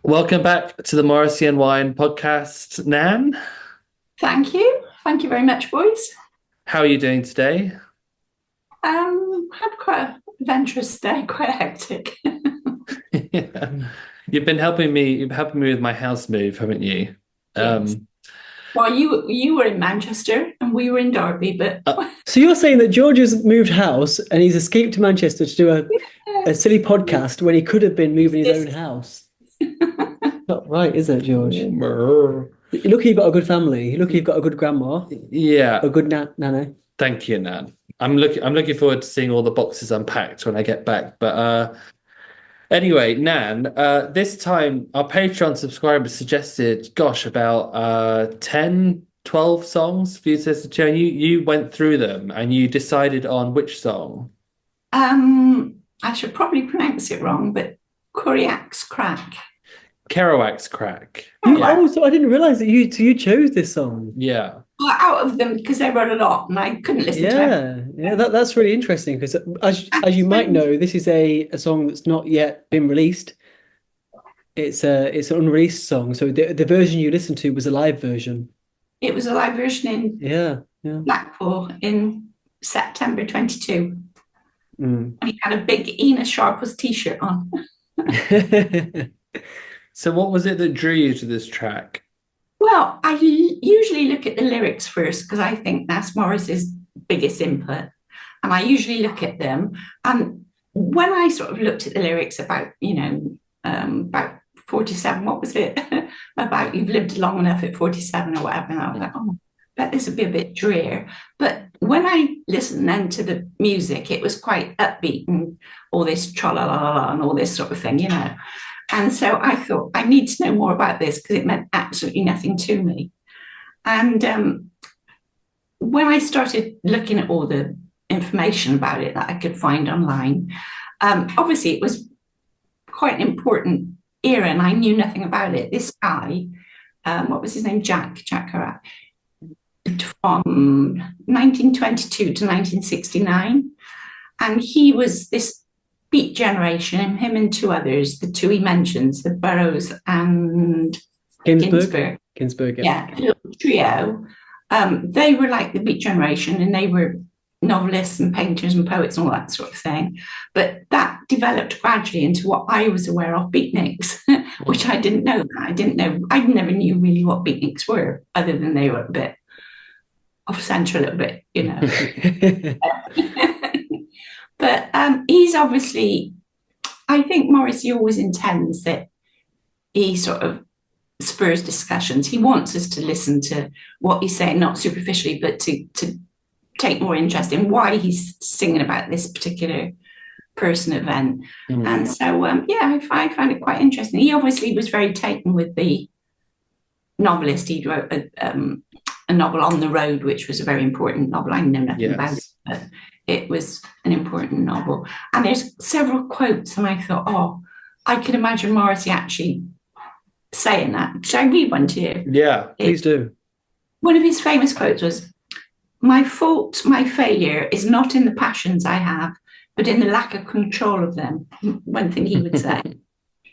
Welcome back to the Morrissey and Wine podcast, Nan. Thank you. Thank you very much, boys. How are you doing today? Had quite an adventurous day, quite hectic. Yeah. You've been helping me with my house move, haven't you? Yes. Well, you were in Manchester and we were in Derby, but so you're saying that George has moved house and he's escaped to Manchester to do a silly podcast when he could have been moving his own house? Not right, is it, George? Look, you've got a good family. Look, you've got a good grandma. Yeah, a good nana. Thank you, Nan. I'm looking forward to seeing all the boxes unpacked when I get back. But anyway, Nan, this time our Patreon subscribers suggested, about 10, 12 songs for you to listen to, and you went through them and you decided on which song. I should probably pronounce it wrong, but Kerouac's Crack. Kerouac's Crack. So I didn't realise that you chose this song. Yeah. Well, out of them, because they wrote a lot and I couldn't listen to them. Yeah, that's really interesting because as you might know, this is a song that's not yet been released. It's an unreleased song. So the version you listened to was a live version. It was a live version in Blackpool in September 22. And he had a big Ina Sharples t-shirt on. So what was it that drew you to this track? Well, I usually look at the lyrics first because I think that's Morris's biggest input. And I usually look at them. And when I sort of looked at the lyrics about 47, what was it? About you've lived long enough at 47 or whatever. And I was like, I bet this would be a bit drear. But when I listened then to the music, it was quite upbeat and all this tra-la-la-la and all this sort of thing, And so I thought, I need to know more about this because it meant absolutely nothing to me. And when I started looking at all the information about it that I could find online, obviously it was quite an important era and I knew nothing about it. This guy, what was his name? Jack Kerouac, from 1922 to 1969. And he was this Beat Generation, him and two others, the two he mentions, the Burroughs and Ginsberg. Yeah, a little trio. They were like the Beat Generation and they were novelists and painters and poets and all that sort of thing. But that developed gradually into what I was aware of beatniks, which I didn't know that. I never knew really what beatniks were, other than they were a bit off centre a little bit, you know. But he's obviously, I think Morrissey always intends that he sort of spurs discussions. He wants us to listen to what he's saying, not superficially, but to take more interest in why he's singing about this particular person event. And so, I find it quite interesting. He obviously was very taken with the novelist. He wrote a novel, On the Road, which was a very important novel. I know nothing about it, but it was an important novel. And there's several quotes, and I thought, oh, I could imagine Morrissey actually saying that. Shall I read one to you? Yeah, please do. One of his famous quotes was, "My fault, my failure is not in the passions I have, but in the lack of control of them." One thing he would say.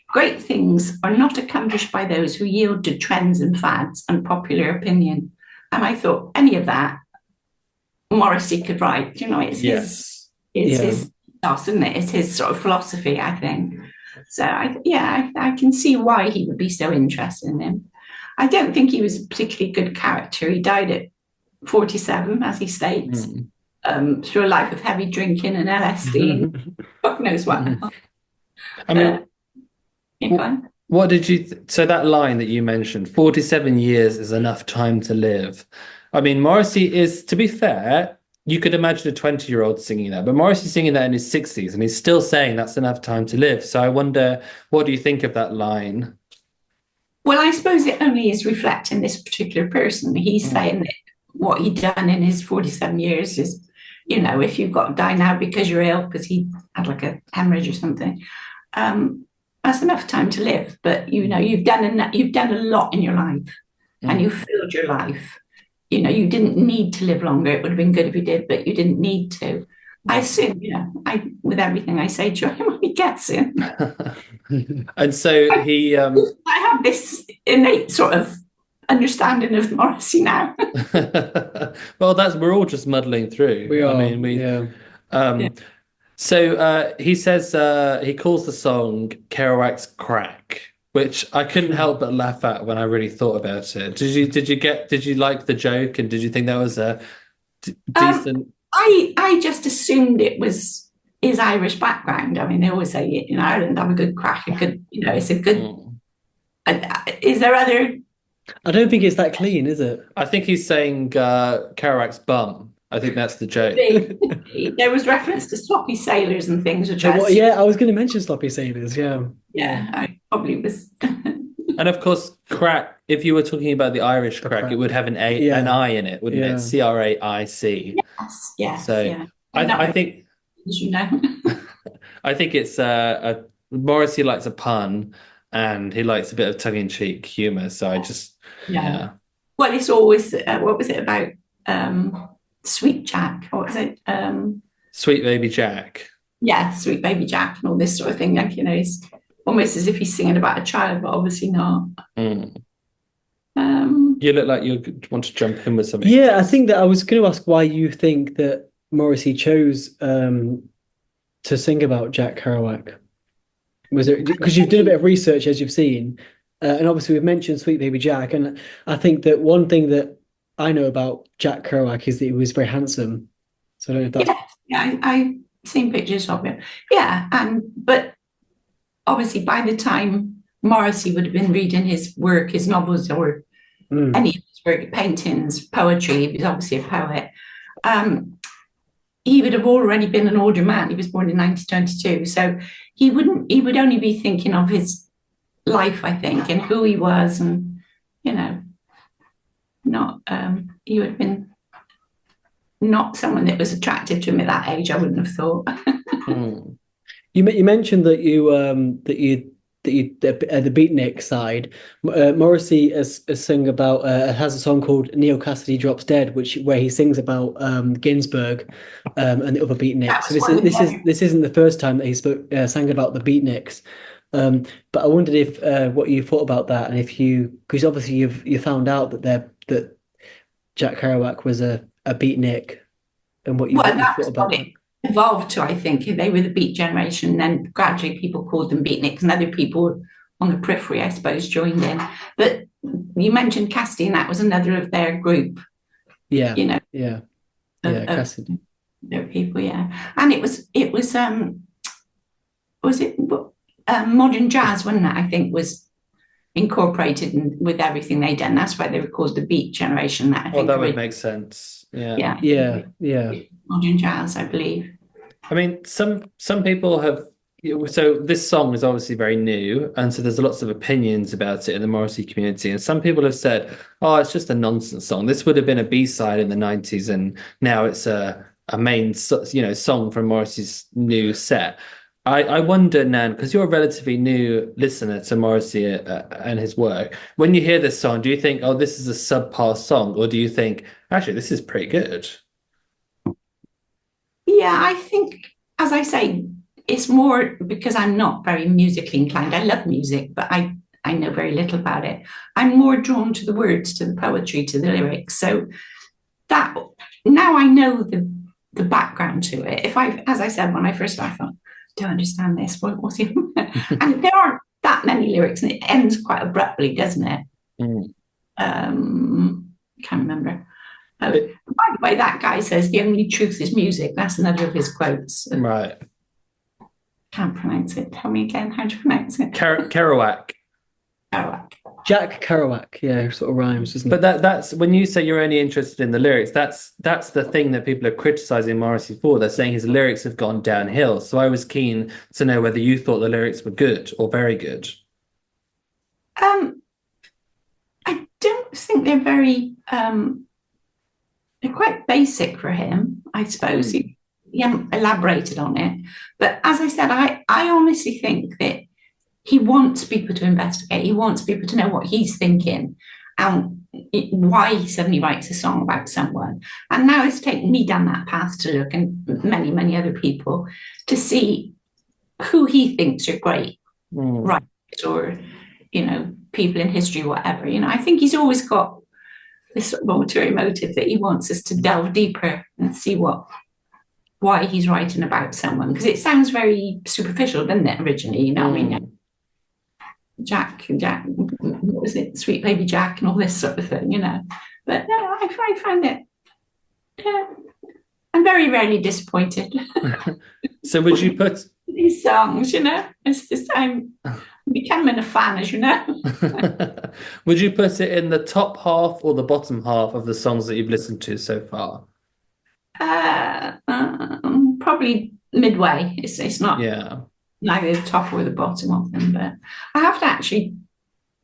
"Great things are not accomplished by those who yield to trends and fads and popular opinion." And I thought, any of that Morrissey could write. You know, it's his ethos, isn't it? It's his sort of philosophy, I think. So I can see why he would be so interested in him. I don't think he was a particularly good character. He died at 47, as he states, through a life of heavy drinking and LSD and God knows what. I mean, what did you... So that line that you mentioned, 47 years is enough time to live. I mean, Morrissey is, to be fair, you could imagine a 20-year-old singing that, but Morrissey's singing that in his 60s, and he's still saying that's enough time to live. So I wonder, what do you think of that line? Well, I suppose it only is reflecting this particular person. He's saying that what he'd done in his 47 years is, you know, if you've got to die now because you're ill, because he had like a hemorrhage or something, that's enough time to live. But, you know, you've done a lot in your life, and you've filled your life. You know, you didn't need to live longer. It would have been good if you did, but you didn't need to. I assume, you know, with everything I say to him, he gets it. And so he... I have this innate sort of understanding of Morrissey now. Well, we're all just muddling through. We are. I mean, So he says he calls the song Kerouac's Crack, which I couldn't help but laugh at when I really thought about it. Did you like the joke, and did you think that was a decent? I just assumed it was his Irish background. I mean, they always say in Ireland, have a good crack. It's a good. Is there other? I don't think it's that clean, is it? I think he's saying Kerouac's bum. I think that's the joke. There was reference to sloppy sailors and things, which I was going to mention sloppy sailors. Yeah, I probably was. And of course, crack. If you were talking about the Irish crack, it would have an I in it, wouldn't it? CRAIC. Yes. So I think, as you know, I think it's Morrissey likes a pun, and he likes a bit of tongue-in-cheek humour. So I just Well, it's always what was it about? Sweet Jack. What was it? Sweet Baby Jack. Yeah, Sweet Baby Jack, and all this sort of thing. Like, you know, he's almost as if he's singing about a child, but obviously not. You look like you want to jump in with something. Yeah, I think that I was going to ask why you think that Morrissey chose to sing about Jack Kerouac. Was it because you've done a bit of research, as you've seen, and obviously we've mentioned Sweet Baby Jack, and I think that one thing that I know about Jack Kerouac is that he was very handsome. So I don't know if that's... I've seen pictures of him. Yeah, but obviously by the time Morrissey would have been reading his work, his novels, or any of his work, paintings, poetry, he was obviously a poet, he would have already been an older man. He was born in 1922. So he would only be thinking of his life, I think, and who he was, and, you know, not he would have been not someone that was attractive to him at that age. I wouldn't have thought. You mentioned that the beatnik side. Morrissey has sung about has a song called Neil Cassidy Drops Dead, where he sings about Ginsberg and the other beatniks. So this isn't the first time that he sang about the beatniks. But I wondered if what you thought about that, and if because obviously you found out that Jack Kerouac was a beatnik, and what you thought about that. Evolved to, I think, they were the beat generation, and then gradually people called them beatniks, and other people on the periphery, I suppose, joined in. But you mentioned Cassidy, and that was another of their group. Yeah. You know. Yeah. Cassidy. Their people, yeah. And it was modern jazz, wasn't it? I think was incorporated with everything they done. That's why they were called the Beat Generation. That I think. That would make sense. Yeah. Yeah. Modern jazz, I believe. I mean, some people have. So this song is obviously very new, and so there's lots of opinions about it in the Morrissey community. And some people have said, "Oh, it's just a nonsense song. This would have been a B-side in the '90s, and now it's a main, song from Morrissey's new set." I wonder, Nan, because you're a relatively new listener to Morrissey and his work. When you hear this song, do you think, "Oh, this is a subpar song," or do you think, "Actually, this is pretty good"? Yeah, I think, as I say, it's more because I'm not very musically inclined. I love music, but I know very little about it. I'm more drawn to the words, to the poetry, to the lyrics. So that now I know the background to it. As I said, when I first started, I thought, I don't understand this. What's it? And there aren't that many lyrics, and it ends quite abruptly, doesn't it? Can't remember. By the way, that guy says the only truth is music. That's another of his quotes. Right. Can't pronounce it. Tell me again how to pronounce it. Kerouac. Kerouac. Jack Kerouac, yeah, sort of rhymes, doesn't it? But that's when you say you're only interested in the lyrics, that's the thing that people are criticizing Morrissey for. They're saying his lyrics have gone downhill. So I was keen to know whether you thought the lyrics were good or very good. I don't think they're very they're quite basic for him, I suppose. He hasn't elaborated on it. But as I said, I honestly think that he wants people to investigate. He wants people to know what he's thinking and why he suddenly writes a song about someone. And now it's taken me down that path to look, and many, many other people, to see who he thinks are great writers or, people in history, whatever. I think he's always got this sort of ulterior motive that he wants us to delve deeper and see why he's writing about someone. Because it sounds very superficial, doesn't it, originally? I mean, Jack, what was it? Sweet Baby Jack and all this sort of thing, But no, I find it, I'm very rarely disappointed. So would you put... these songs, it's just, I'm becoming a fan, as you know. Would you put it in the top half or the bottom half of the songs that you've listened to so far? Probably midway. It's not... Yeah. Neither the top or the bottom of them, but I have to actually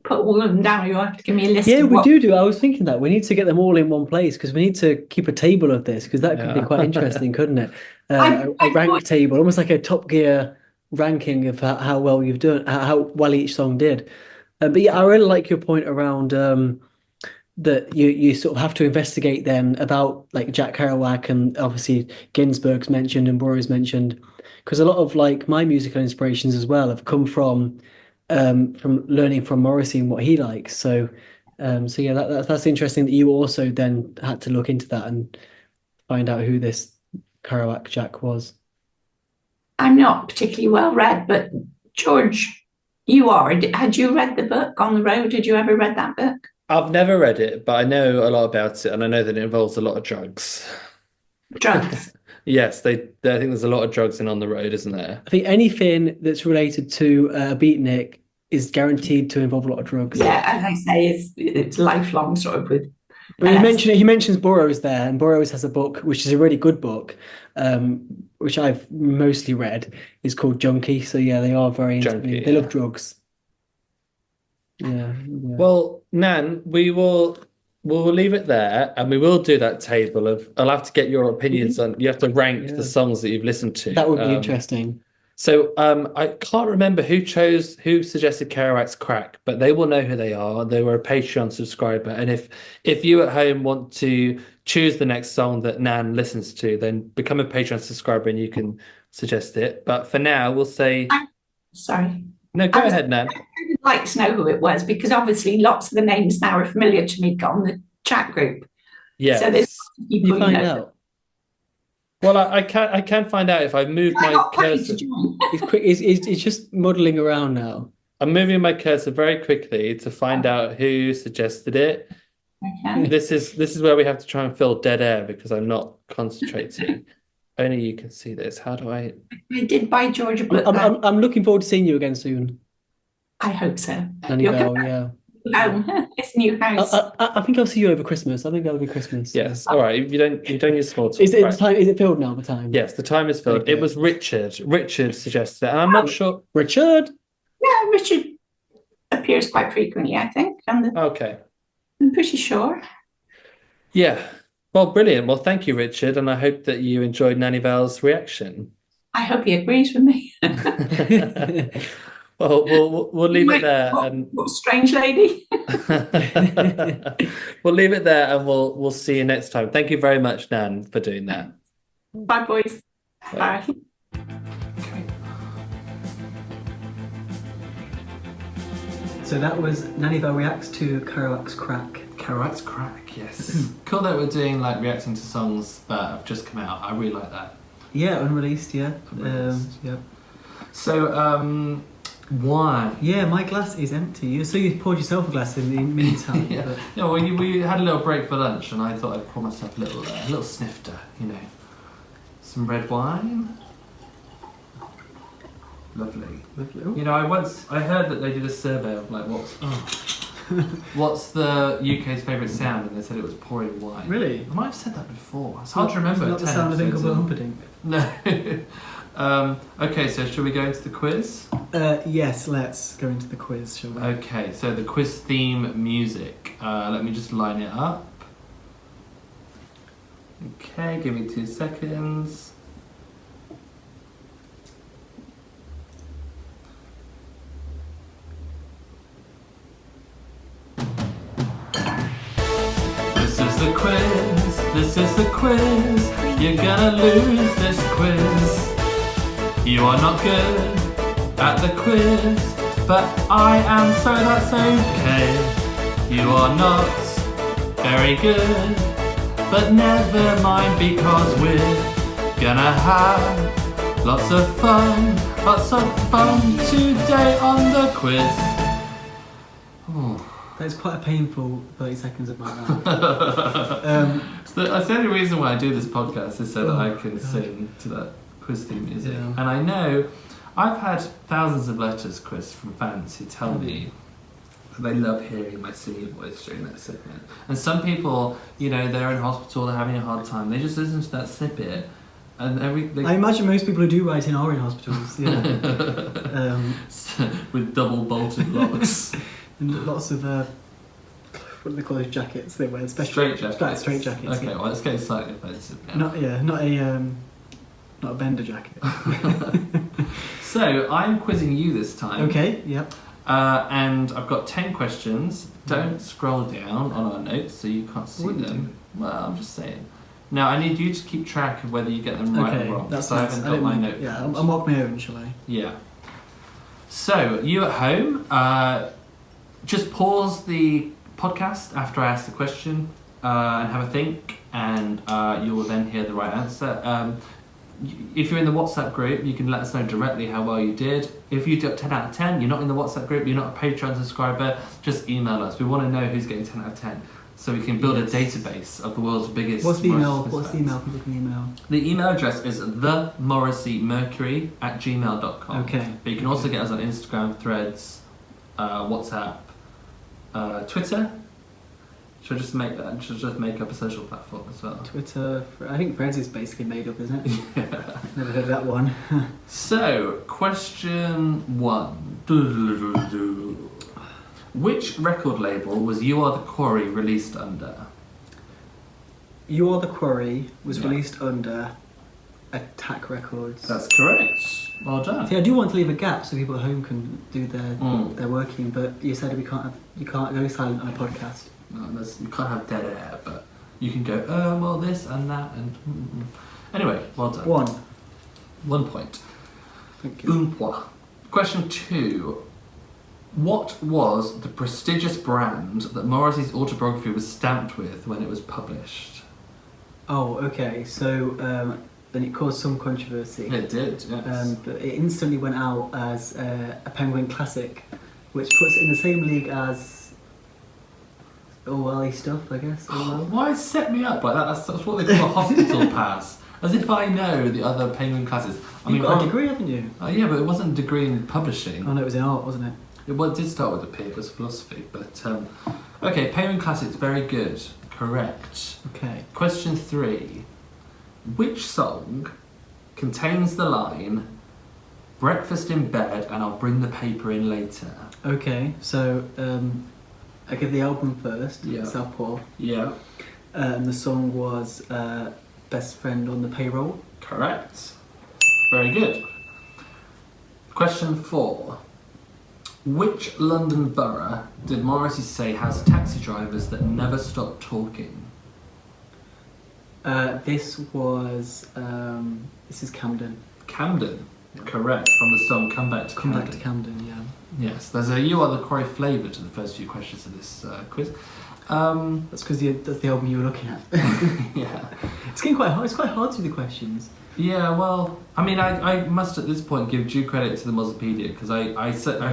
put all of them down. You have to give me a list. Yeah, we do. I was thinking that we need to get them all in one place because we need to keep a table of this because that could be quite interesting, couldn't it? A rank table, almost like a Top Gear ranking of how well you've done, how well each song did. But yeah, I really like your point around that you sort of have to investigate then about like Jack Kerouac and obviously Ginsberg's mentioned and Burroughs mentioned. Because a lot of like my musical inspirations as well have come from learning from Morrissey and what he likes. So yeah, that's interesting that you also then had to look into that and find out who this Kerouac Jack was. I'm not particularly well read, but George, you are. Had you read the book On the Road? Did you ever read that book? I've never read it, but I know a lot about it, and I know that it involves a lot of drugs. Drugs. Yes, I think there's a lot of drugs in On the Road, isn't there? I think anything that's related to a beatnik is guaranteed to involve a lot of drugs. Yeah, as I say, it's lifelong sort of with. But he mentions Burroughs there, and Burroughs has a book which is a really good book, which I've mostly read. It's called Junkie. So yeah, they are very Junkie, they love drugs. Yeah. Well, Nan, we'll leave it there, and we will do that table of. I'll have to get your opinions on. You have to rank the songs that you've listened to. That would be interesting. So I can't remember who suggested Kerouac's Crack, but they will know who they are. They were a Patreon subscriber, and if you at home want to choose the next song that Nan listens to, then become a Patreon subscriber and you can suggest it. But for now, we'll say. Sorry. No, go ahead, Nan. I'd like to know who it was because obviously lots of the names now are familiar to me on the chat group. Yeah. So there's people you find out. Well, I can find out if I move my cursor. He's quick. He's just muddling around now. I'm moving my cursor very quickly to find out who suggested it. Okay. This is where we have to try and fill dead air because I'm not concentrating. Only you can see this. How do I? I did buy Georgia book. I'm looking forward to seeing you again soon, I hope so. Nanny You'll Val. come Yeah. home. It's new house. I think I'll see you over Christmas. I think that'll be Christmas. Yes. All right. You don't use small talk. Is it Right. time? Is it filled now? The time? Yes, the time is filled. Okay. It was Richard. Richard suggested it, and I'm not sure. Richard. Yeah, Richard appears quite frequently, I think. Okay. I'm pretty sure. Yeah. Well, brilliant. Well, thank you, Richard, and I hope that you enjoyed Nanny Val's reaction. I hope he agrees with me. Well, we'll leave it there. What strange lady. We'll leave it there, and we'll see you next time. Thank you very much, Nan, for doing that. Bye, boys. Bye. So that was Nanny Val reacts to Kerouac's Crack. Kerouac's Crack, yes. Cool that we're doing like reacting to songs that have just come out. I really like that. Yeah, unreleased. Yeah. Unreleased. Yeah. So, why? Yeah, my glass is empty. So you poured yourself a glass in the meantime. Yeah. but- Yeah, well, we had a little break for lunch, and I thought I'd pour myself a little snifter, you know, some red wine. Lovely. Lovely. You know, I heard that they did a survey of like what's the UK's favourite sound, and they said it was pouring wine. Really? I might have said that before. It's hard to remember. Not the 10 sound of episodes Ingle in. Humperdinck. No. Okay, so should we go into the quiz? Yes, let's go into the quiz, shall we? Okay, so the quiz theme music. Let me just line it up. Okay, give me 2 seconds. This is the quiz, this is the quiz. You're gonna lose this quiz. You are not good at the quiz, but I am, so that's okay. You are not very good, but never mind, because we're gonna have lots of fun today on the quiz. Oh. That is quite a painful 30 seconds of my life. So that's the only reason why I do this podcast, is so that I can God. sing to that quiz theme music. Yeah. And I know I've had thousands of letters, Chris, from fans who tell me that they love hearing my singing voice during that segment. And some people, you know, they're in hospital, they're having a hard time, they just listen to that snippet. And I imagine most people who do write in are in hospitals. Yeah. with double bolted locks. And lots of what do they call those jackets they wear? Special Straight jackets. Straight jackets. Okay, yeah. well, it's getting slightly offensive now. Not a bender jacket. So I'm quizzing you this time. Okay. Yep. And I've got 10 questions. Don't scroll down on our notes so you can't see Wouldn't them. Well, I'm just saying. Now I need you to keep track of whether you get them right Okay. or wrong. That's so I nice. haven't I got didn't my mind- note. Yeah, I'll mark my own, shall I? Yeah. So you at home, just pause the podcast after I ask the question and have a think, and you will then hear the right answer. If you're in the WhatsApp group, you can let us know directly how well you did. If you got 10 out of 10, you're not in the WhatsApp group, you're not a Patreon subscriber, just email us. We want to know who's getting 10 out of 10, so we can build a database of the world's biggest. What's the email? Morrissey What's the fans. email people can email? The email address is themorrisseymercury@gmail.com. Okay. But you can also get us on Instagram, Threads, WhatsApp, Twitter. Should I just make that? Should I just make up a social platform as well? Twitter. I think Threads is basically made up, isn't it? Yeah. Never heard of that one. So, question 1. Which record label was You Are the Quarry released under? You Are the Quarry was Yeah. released under Attack Records. That's correct. Well done. See, I do want to leave a gap so people at home can do their Mm. their working, but you said you can't go silent on a podcast. No, you can't have dead air, but you can go, well, this and that and. Anyway, well done. 1 point. Thank you. Un point. Question 2. What was the prestigious brand that Morrissey's autobiography was stamped with when it was published? Oh, okay. So then it caused some controversy. It did, yes. But it instantly went out as a Penguin classic. which puts it in the same league as Orwelly stuff, I guess. Orwell. Why set me up like that? That's what they call a hospital pass. As if I know the other Penguin classes. You've got a degree, haven't you? Yeah, but it wasn't a degree in publishing. Oh no, it was in art, wasn't it? It did start with a P, it was philosophy. But, okay, Penguin Classics, very good. Correct. Okay. Question 3. Which song contains the line, breakfast in bed and I'll bring the paper in later? Okay, so I give the album first. Yeah. Southpaw. Yeah. And the song was Best Friend on the Payroll. Correct. Very good. Question 4. Which London borough did Morrissey say has taxi drivers that never stop talking? This is Camden. Camden. Correct. From the song Come Back to Come Camden. back to Camden, yeah. Yes, there's a You Are the Quarry flavour to the first few questions of this quiz. That's because that's the album you were looking at. Yeah. It's getting quite hard. It's quite hard to do the questions. Yeah, well, I mean, I must at this point give due credit to the Mozzopedia because I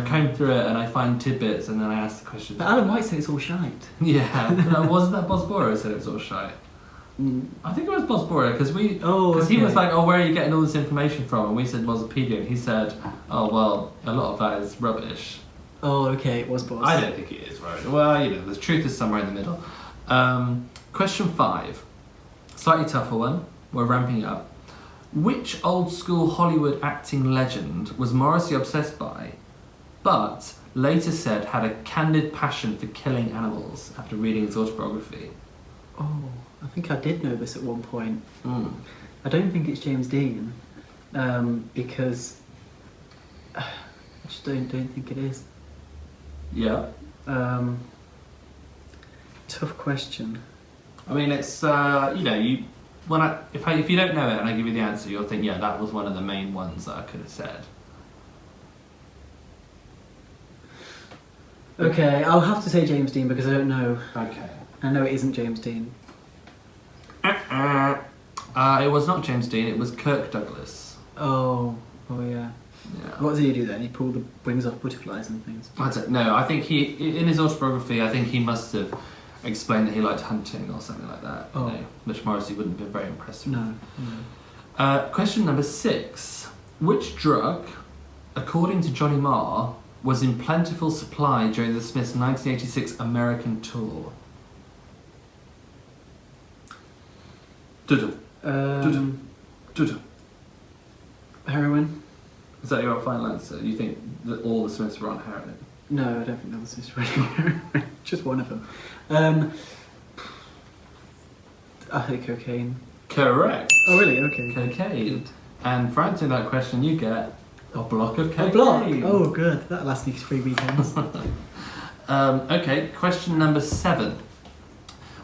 comb through it and I find tidbits and then I ask the questions. But Alan White said it's all shite. Yeah, no, wasn't that Bosbora who said it was all shite? I think it was Bosbora because he was like, oh, where are you getting all this information from? And we said Mozzopedia and he said, oh, well, a lot of that is rubbish. Oh, okay, it was Boss. I don't think it is rubbish. Well, you know, the truth is somewhere in the middle. Question 5, slightly tougher one, we're ramping up. Which old school Hollywood acting legend was Morrissey obsessed by, but later said had a candid passion for killing animals after reading his autobiography? Oh, I think I did know this at one point. Mm. I don't think it's James Dean, because I just don't think it is. Yeah. Tough question. I mean, it's you know, if you don't know it and I give you the answer, you'll think, yeah, that was one of the main ones that I could have said. Okay, I'll have to say James Dean because I don't know. Okay. I know it isn't James Dean. It was not James Dean. It was Kirk Douglas. Oh yeah. Yeah. What does he do then? He pulled the wings off butterflies and things. I don't know. I think in his autobiography, I think he must have explained that he liked hunting or something like that. Oh. You know, which Morrissey wouldn't have been very impressed with. No. Question number 6. Which drug, according to Johnny Marr, was in plentiful supply during the Smiths' 1986 American tour? Heroin? Is that your final answer? You think that all the Smiths were on heroin? No, I don't think that was his heroin. Just one of them. I think cocaine. Correct. Oh really? Okay. Cocaine. And for answering that question, you get a block of cocaine. A block? Oh good. That'll last me 3 weekends. Okay, question number 7.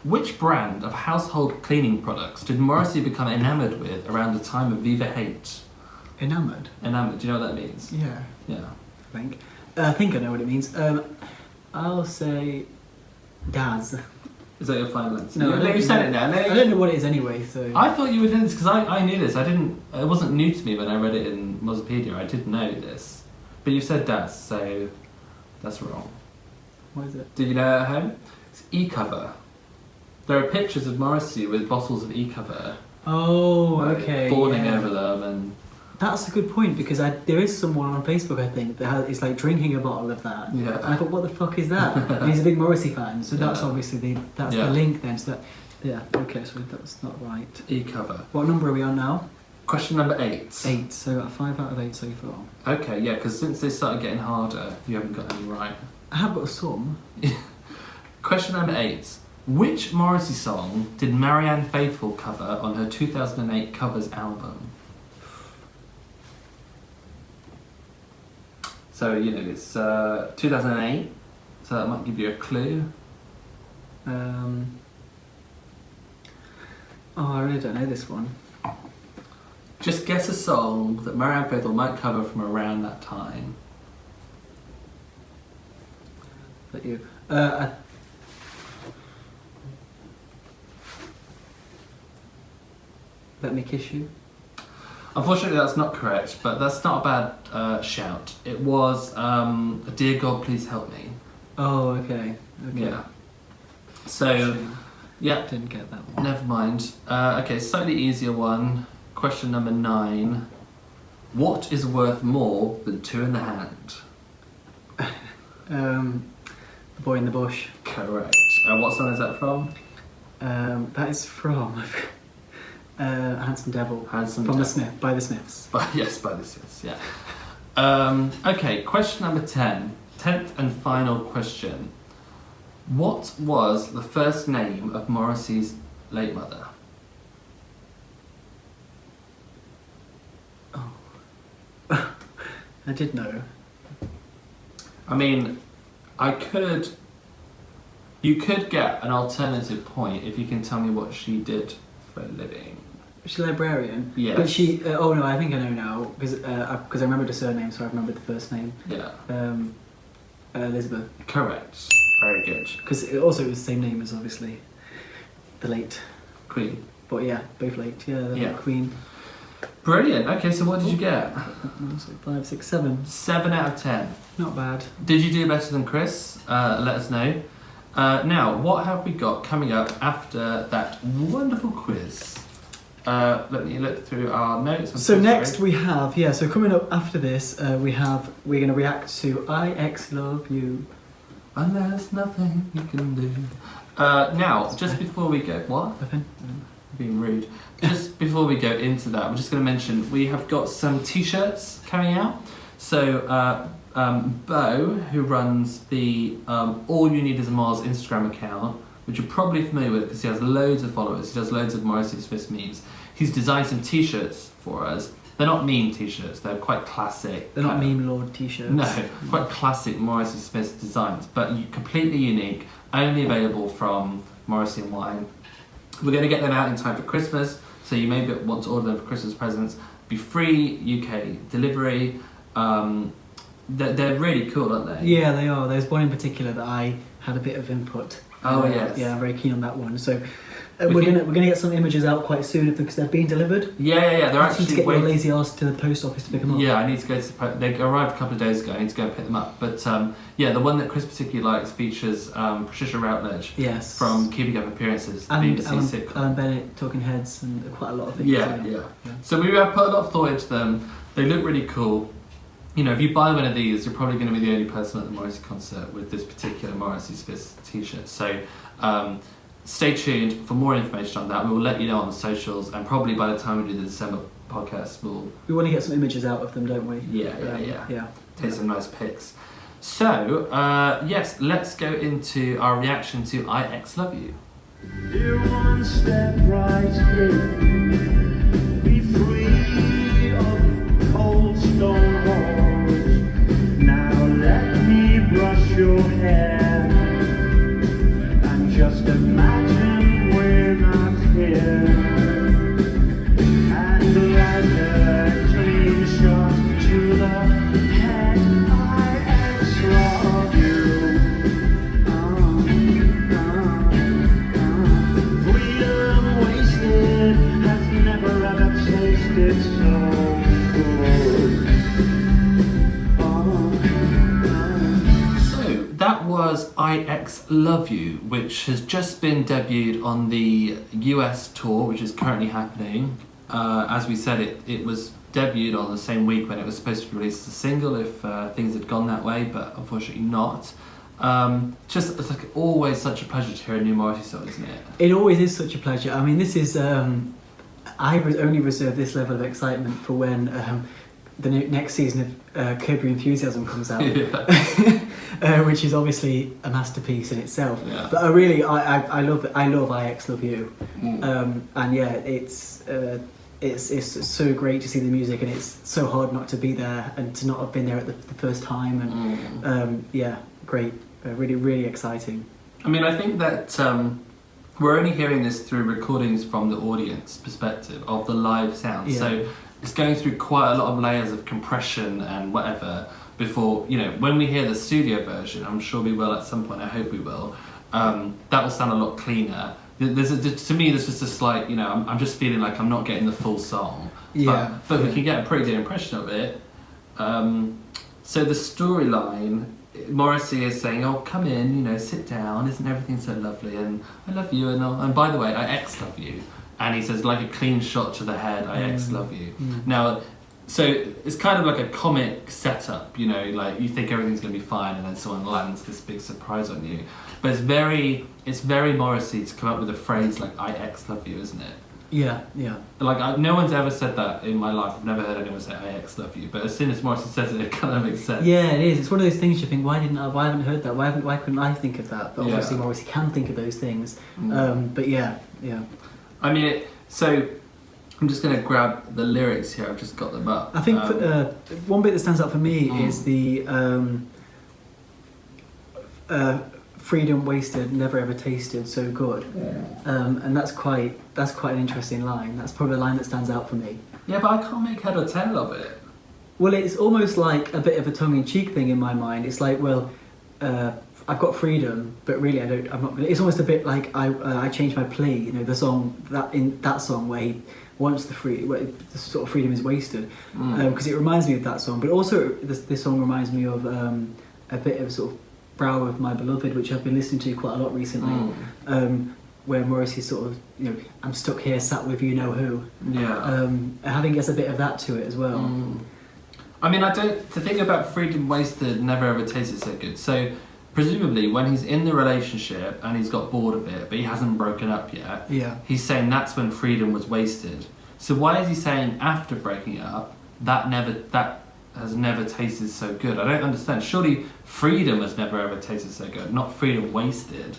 Which brand of household cleaning products did Morrissey become enamoured with around the time of Viva Hate? Enamoured? Enamoured, do you know what that means? Yeah. Yeah. I think I know what it means. I'll say Daz. Is that your final answer? No, you said it now. No, I don't know what it is anyway, so... I thought you would know this because I knew this. It wasn't new to me when I read it in Mozzopedia. I did know this. But you said Daz, so that's wrong. What is it? Did you know it at home? It's E-cover. There are pictures of Morrissey with bottles of E-cover. Oh, okay. Falling over them and... That's a good point because there is someone on Facebook I think that is like drinking a bottle of that. Yeah. And I thought, what the fuck is that? And he's a big Morrissey fan, so that's obviously the link then. So okay, so that's not right. E-cover. What number are we on now? Question number 8. 8. So 5 out of 8 so far. Okay, yeah, because since they started getting harder, you haven't got any right. I have got some. Question number 8. Which Morrissey song did Marianne Faithfull cover on her 2008 covers album? So, you know, it's 2008, so that might give you a clue. Oh, I really don't know this one. Just guess a song that Marianne Faithfull might cover from around that time. But you. Let Me Kiss You. Unfortunately, that's not correct, but that's not a bad shout. It was Dear God, Please Help Me. Oh, okay. Yeah. So, yeah. Didn't get that one. Never mind. Okay, slightly easier one. Question number 9. What is worth more than 2 in the hand? The Boy in the Bush. Correct. What song is that from? That is from Handsome Devil. Handsome from Devil. By the Smiths. Yes, by the Smiths, yeah. Okay, question number 10. 10th and final question. What was the first name of Morrissey's late mother? Oh. I did know. I mean, you could get an alternative point if you can tell me what she did for a living. She's a librarian. Yes. But she. Oh no, I think I know now because I remembered the surname, so I remembered the first name. Yeah. Elizabeth. Correct. Very good. Because it was the same name as obviously the late Queen. But yeah, both late. Yeah, the Yeah. Queen. Brilliant. Okay, so what did you get? 5, 6, 7. 7 out of 10. Not bad. Did you do better than Chris? Let us know. Now, what have we got coming up after that wonderful quiz? Let me look through our notes. So next we have, so coming up after this, we're going to react to I X Love You. And there's nothing you can do. Now, just before we go, what? Nothing. Being rude. Just before we go into that, I'm just going to mention we have got some t-shirts coming out. So, Bo, who runs the All You Need Is a Mars Instagram account, which you're probably familiar with because he has loads of followers, he does loads of Morrissey Smith memes. He's designed some t-shirts for us. They're not meme t-shirts, they're quite classic. They're not meme lord t-shirts. No, quite classic Morrissey Smith designs, but completely unique, only available from Morrissey and Wine. We're going to get them out in time for Christmas, so you may want to order them for Christmas presents. Be free UK delivery. They're really cool, aren't they? Yeah, they are. There's one in particular that I had a bit of input. Oh yes. Yeah, I'm very keen on that one. So we're gonna get some images out quite soon because they're being delivered. Yeah. They're I need to actually get your lazy ass to the post office to pick them up. Yeah, I need to go to. They arrived a couple of days ago. I need to go and pick them up. But yeah, the one that Chris particularly likes features Patricia Routledge. Yes. From Keeping Up Appearances, the and BBC sitcom. Alan Bennett, Talking Heads, and quite a lot of things. Yeah. So we have put a lot of thought into them. They look really cool. You know, if you buy one of these, you're probably going to be the only person at the Morrissey concert with this particular Morrissey Smith t-shirt. So stay tuned for more information on that. We will let you know on the socials, and probably by the time we do the December podcast, we want to get some images out of them, don't we? Yeah. Take some nice pics. So, yes, let's go into our reaction to I X Love You. Dear one, step right through. Be free of cold stone walls. Now let me brush your hair. And just imagine we're not here. And like a clean shot to the head, I X love you. Freedom wasted has never ever tasted so good. So, that was I X Love You, which has just been debuted on the US tour, which is currently happening. As we said, it was debuted on the same week when it was supposed to be released as a single if things had gone that way, but unfortunately not. It's like always such a pleasure to hear a new Morrissey song, isn't it? It always is such a pleasure. I mean, this is I only reserve this level of excitement for when the next season of Curb Your Enthusiasm comes out, which is obviously a masterpiece in itself. Yeah. But I love I X Love You, and yeah, it's so great to see the music, and it's so hard not to be there and to not have been there at the first time, and great, really, really exciting. I mean, I think that we're only hearing this through recordings from the audience perspective of the live sound. Yeah. So it's going through quite a lot of layers of compression and whatever before, when we hear the studio version, I'm sure we will at some point, I hope we will, that will sound a lot cleaner. to me, there's just a slight, I'm just feeling like I'm not getting the full song. Yeah. But we can get a pretty good impression of it. So the storyline, Morrissey is saying, "Oh, come in, sit down. Isn't everything so lovely? And I love you. And by the way, I ex love you." And he says, like a clean shot to the head, "I ex love you." Now, so it's kind of like a comic setup, like you think everything's going to be fine, and then someone lands this big surprise on you. But it's very Morrissey to come up with a phrase like "I ex love you," isn't it? Yeah. Like no one's ever said that in my life. I've never heard anyone say "I ex love you," but as soon as Morrissey says it, it kind of makes sense. Yeah, it is. It's one of those things you think, why haven't I heard that? Why couldn't I think of that? But obviously Morrissey can think of those things. But yeah. I mean, so I'm just going to grab the lyrics here. I've just got them up. I think one bit that stands out for me is the freedom wasted, never ever tasted so good. And that's quite an interesting line. That's probably the line that stands out for me. Yeah, but I can't make head or tail of it. Well, it's almost like a bit of a tongue-in-cheek thing in my mind. It's like, well, I've got freedom, but really I'm not. It's almost a bit like I changed my plea. The song in that song where he wants where the sort of freedom is wasted, because it reminds me of that song. But also this song reminds me of a bit of sort of Brow of My Beloved, which I've been listening to quite a lot recently, where Morrissey sort of, I'm stuck here, sat with you know who. Yeah. I think there's a bit of that to it as well. I mean, to think about freedom wasted, never ever tasted so good. So presumably when he's in the relationship and he's got bored of it, but he hasn't broken up yet, he's saying that's when freedom was wasted. So why is he saying after breaking up, that has never tasted so good? I don't understand. Surely freedom has never ever tasted so good, not freedom wasted.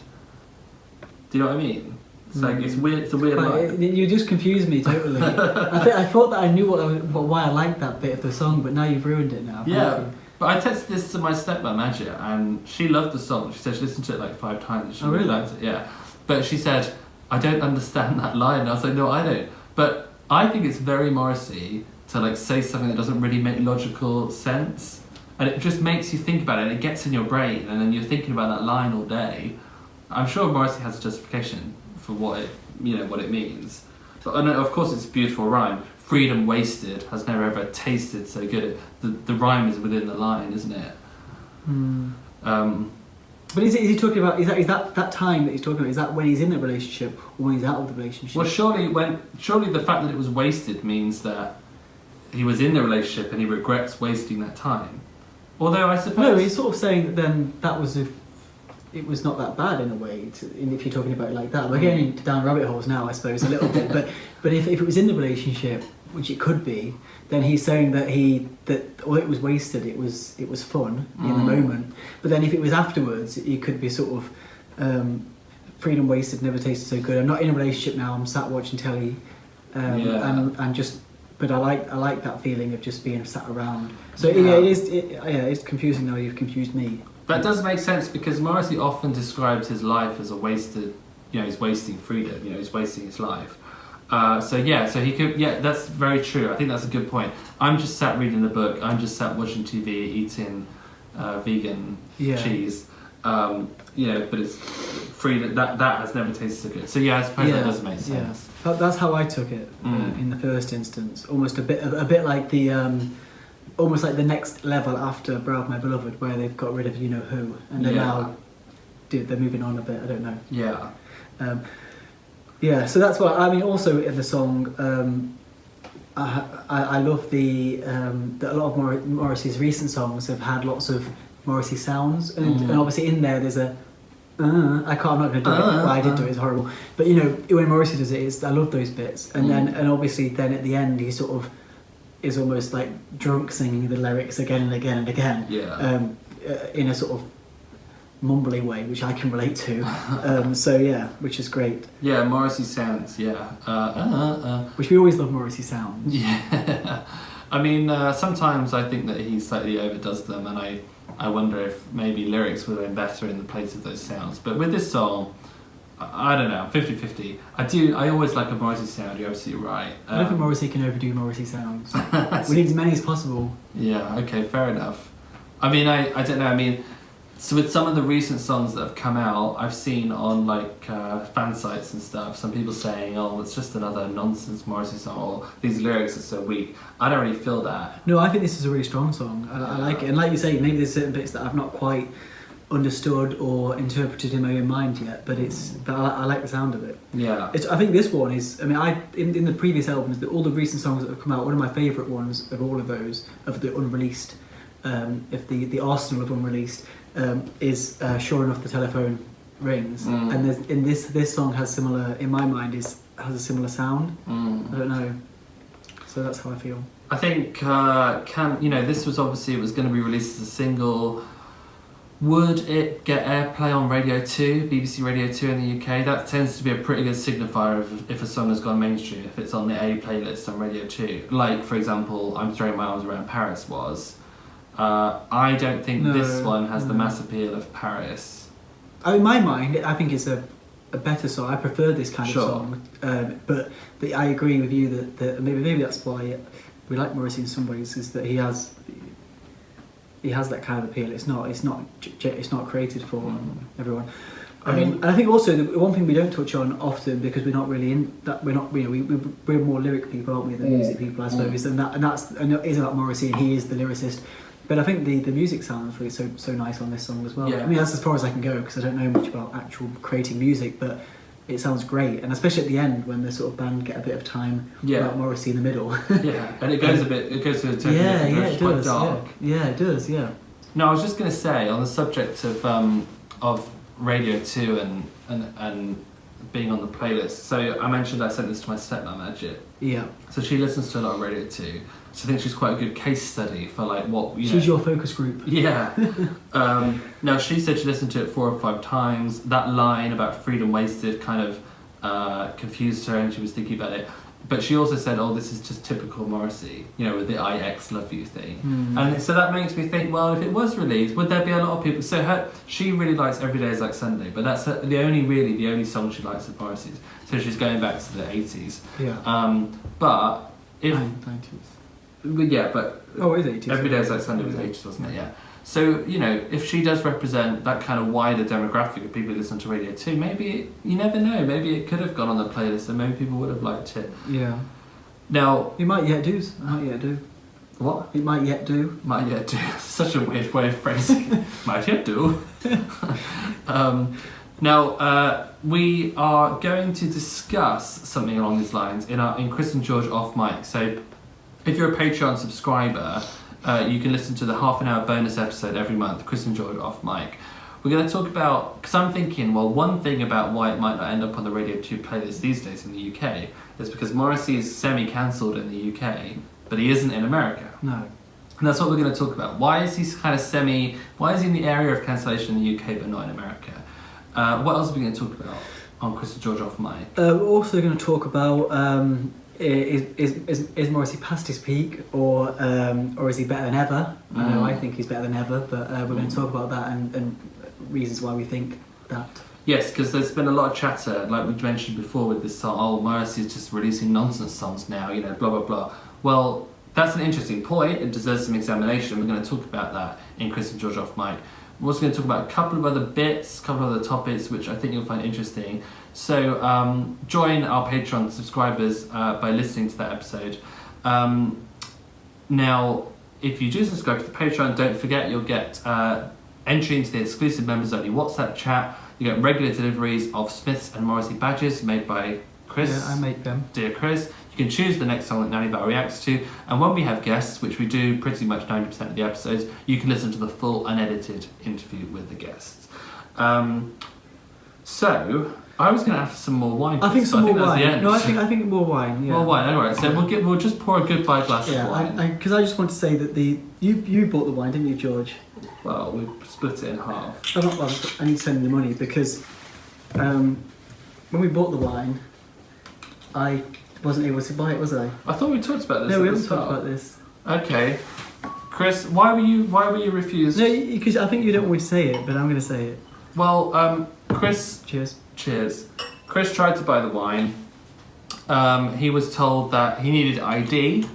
Do you know what I mean? It's like it's weird. It's a weird line. You just confused me totally. I thought that I knew why I liked that bit of the song, but now you've ruined it now. Yeah. But I texted this to my stepmom, Magia, and she loved the song. She said she listened to it like 5 times and she really liked it. Yeah. But she said, "I don't understand that line." And I was like, "No, I don't." But I think it's very Morrissey to like say something that doesn't really make logical sense, and it just makes you think about it, and it gets in your brain, and then you're thinking about that line all day. I'm sure Morrissey has a justification for what it means, but of course it's a beautiful rhyme. Freedom wasted has never ever tasted so good. The rhyme is within the line, isn't it? But is he talking about? Is that time that he's talking about? Is that when he's in the relationship or when he's out of the relationship? Well, surely the fact that it was wasted means that he was in the relationship and he regrets wasting that time. Although I suppose no, he's sort of saying that then it was not that bad in a way. If you're talking about it like that, we're getting down rabbit holes now, I suppose, a little bit. But if it was in the relationship, which it could be, then he's saying that although it was wasted, it was fun in the moment. But then if it was afterwards, it could be sort of freedom wasted, never tasted so good. I'm not in a relationship now. I'm sat watching telly, and just. But I like that feeling of just being sat around. So it's confusing now. You've confused me. That does make sense because Morrissey often describes his life as a wasted. He's wasting freedom. He's wasting his life. So he could. Yeah, that's very true. I think that's a good point. I'm just sat reading the book. I'm just sat watching TV, eating vegan cheese. But it's freedom that has never tasted so good. So I suppose that does make sense. Yeah. That's how I took it in the first instance. Almost a bit like the. Almost like the next level after Brow of My Beloved, where they've got rid of you know who, and they're now they're moving on a bit. I don't know. Yeah. So that's what I mean. Also in the song, I love that a lot of Morrissey's recent songs have had lots of Morrissey sounds, and obviously in there there's a. I'm not going to do it. Well, I did do it. It's horrible. But when Morrissey does it, I love those bits, and then obviously then at the end he sort of. Is almost like drunk singing the lyrics again and again and again, in a sort of mumbly way, which I can relate to. Which is great. Yeah, Morrissey sounds. Which we always love Morrissey sounds. Yeah, I mean, sometimes I think that he slightly overdoes them, and I wonder if maybe lyrics would have been better in the place of those sounds. But with this song. I don't know, 50-50. I always like a Morrissey sound, you're absolutely right. I don't think Morrissey can overdo Morrissey sounds. We need as many as possible. Yeah, okay, fair enough. I mean, I don't know, So with some of the recent songs that have come out, I've seen on like fan sites and stuff, some people saying, "Oh, it's just another nonsense Morrissey song," or "These lyrics are so weak." I don't really feel that. No, I think this is a really strong song. I like it, and like you say, maybe there's certain bits that I've not quite understood or interpreted in my own mind yet, but I like the sound of it. Yeah. I think this one is. I mean, in the previous albums, all the recent songs that have come out, one of my favourite ones of all of those, of the unreleased, of the arsenal of unreleased, is Sure Enough the Telephone Rings, and this song has similar, in my mind, has a similar sound. I don't know, so that's how I feel. I think this was obviously, it was going to be released as a single. Would it get airplay on Radio 2, BBC Radio 2 in the UK? That tends to be a pretty good signifier of if a song has gone mainstream, if it's on the A playlist on Radio 2. Like, for example, I'm Throwing My Arms Around Paris was. I don't think this one has the mass appeal of Paris. In my mind, I think it's a better song. I prefer this kind of song. But I agree with you that maybe that's why we like Morrissey in some ways, is that he has that kind of appeal. It's not created for everyone. And I think also the one thing we don't touch on often, because we're not really in that, we're more lyric people, aren't we, than music people, I suppose. And it is about Morrissey, and he is the lyricist. But I think the music sounds really so nice on this song as well. Yeah. I mean, that's as far as I can go, because I don't know much about actual creating music, but it sounds great, and especially at the end when the sort of band get a bit of time without Morrissey in the middle. Yeah, and it goes to a totally different direction, it quite does. dark. Yeah, it does. Yeah. No, I was just going to say, on the subject of Radio 2 and being on the playlist. So I mentioned I sent this to my stepmom, Ajit. Yeah. So she listens to a lot of Radio 2. So I think she's quite a good case study for like what She's your focus group. Yeah. Now she said she listened to it 4 or 5 times. That line about freedom wasted kind of confused her, and she was thinking about it. But she also said, "Oh, this is just typical Morrissey," with the "IX love you" thing. And so that makes me think, well, if it was released, would there be a lot of people? So she really likes Every Day Is Like Sunday, but that's the only song she likes of Morrissey's. So she's going back to the 80s. Yeah. But if 90s. Yeah, but it is 80s. Every Day Is Like Sunday was 80s, wasn't it? Yeah. So, if she does represent that kind of wider demographic of people who listen to Radio 2, maybe, you never know, maybe it could have gone on the playlist and maybe people would have liked it. Yeah. Now... It might yet do. What? It might yet do. Might yet do. Such a weird way of phrasing. Might yet do. Now, we are going to discuss something along these lines in Chris and George Off Mic. So, if you're a Patreon subscriber, you can listen to the half-an-hour bonus episode every month, Chris and George Off Mic. We're going to talk about, because I'm thinking, well, one thing about why it might not end up on the Radio 2 playlist these days in the UK is because Morrissey is semi-cancelled in the UK, but he isn't in America. No. And that's what we're going to talk about. Why is he why is he in the area of cancellation in the UK but not in America? What else are we going to talk about on Chris and George Off Mic? We're also going to talk about... Is Morrissey past his peak, or is he better than ever? I think he's better than ever, but we're going to talk about that and reasons why we think that. Yes, because there's been a lot of chatter, like we mentioned before with this song, oh, Morrissey's just releasing nonsense songs now, blah, blah, blah. Well, that's an interesting point. It deserves some examination. We're going to talk about that in Chris and George Off Mic. We're also going to talk about a couple of other bits, a couple of other topics, which I think you'll find interesting. So join our Patreon subscribers by listening to that episode. Now, if you do subscribe to the Patreon, don't forget you'll get entry into the exclusive members only WhatsApp chat. You get regular deliveries of Smiths and Morrissey badges made by Chris. Yeah, I make them. Dear Chris. You can choose the next song that Nanny Val reacts to, and when we have guests, which we do pretty much 90% of the episodes, you can listen to the full unedited interview with the guests. So I was going to have some more wine. I think some more wine. The end. No, I think more wine. Yeah. More wine. All right. So we'll just pour a goodbye glass of wine. Because I just want to say that you bought the wine, didn't you, George? Well, we split it in half. I need to send you the money because when we bought the wine, I wasn't able to buy it, was I? I thought we talked about this. No, we haven't talked about this. Okay, Chris, why were you refused? No, because I think you don't want me to say it, but I'm going to say it. Well, Chris. Cheers. Chris tried to buy the wine. He was told that he needed ID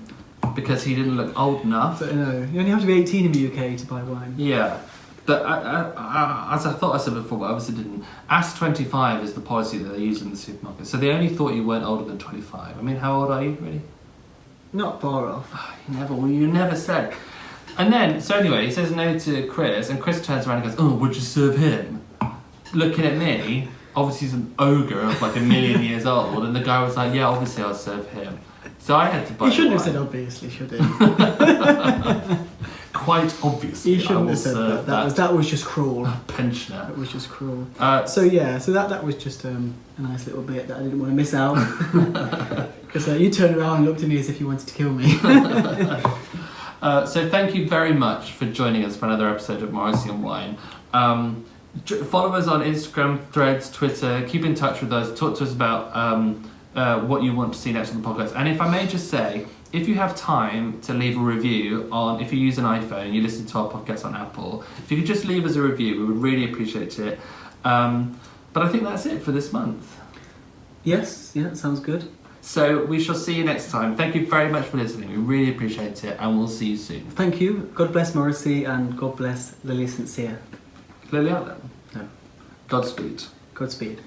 because he didn't look old enough. But no, you only have to be 18 in the UK to buy wine. Yeah. But as I thought I said before, but obviously didn't, Ask 25 is the policy that they use in the supermarket. So they only thought you weren't older than 25. I mean, how old are you, really? Not far off. You never said. And then, so anyway, he says no to Chris, and Chris turns around and goes, oh, would you serve him? Looking at me, obviously he's an ogre of like 1,000,000 years old, and the guy was like, yeah, obviously I'll serve him. So I had to buy He shouldn't have wine. said obviously, should he? Quite obviously, He shouldn't I will have said serve that. That was just cruel. pensioner. That was just cruel. So So that was just a nice little bit that I didn't want to miss out. Because you turned around and looked at me as if you wanted to kill me. so thank you very much for joining us for another episode of Morrissey and Wine. Follow us on Instagram, Threads, Twitter. Keep in touch with us. Talk to us about what you want to see next on the podcast. And if I may just say, if you have time to leave a review on, if you use an iPhone, you listen to our podcast on Apple, if you could just leave us a review, we would really appreciate it. But I think that's it for this month. Yes, yeah, that sounds good. So we shall see you next time. Thank you very much for listening. We really appreciate it, and we'll see you soon. Thank you. God bless Morrissey and God bless Lily Sincere. Lily Allen. No. Godspeed. Godspeed.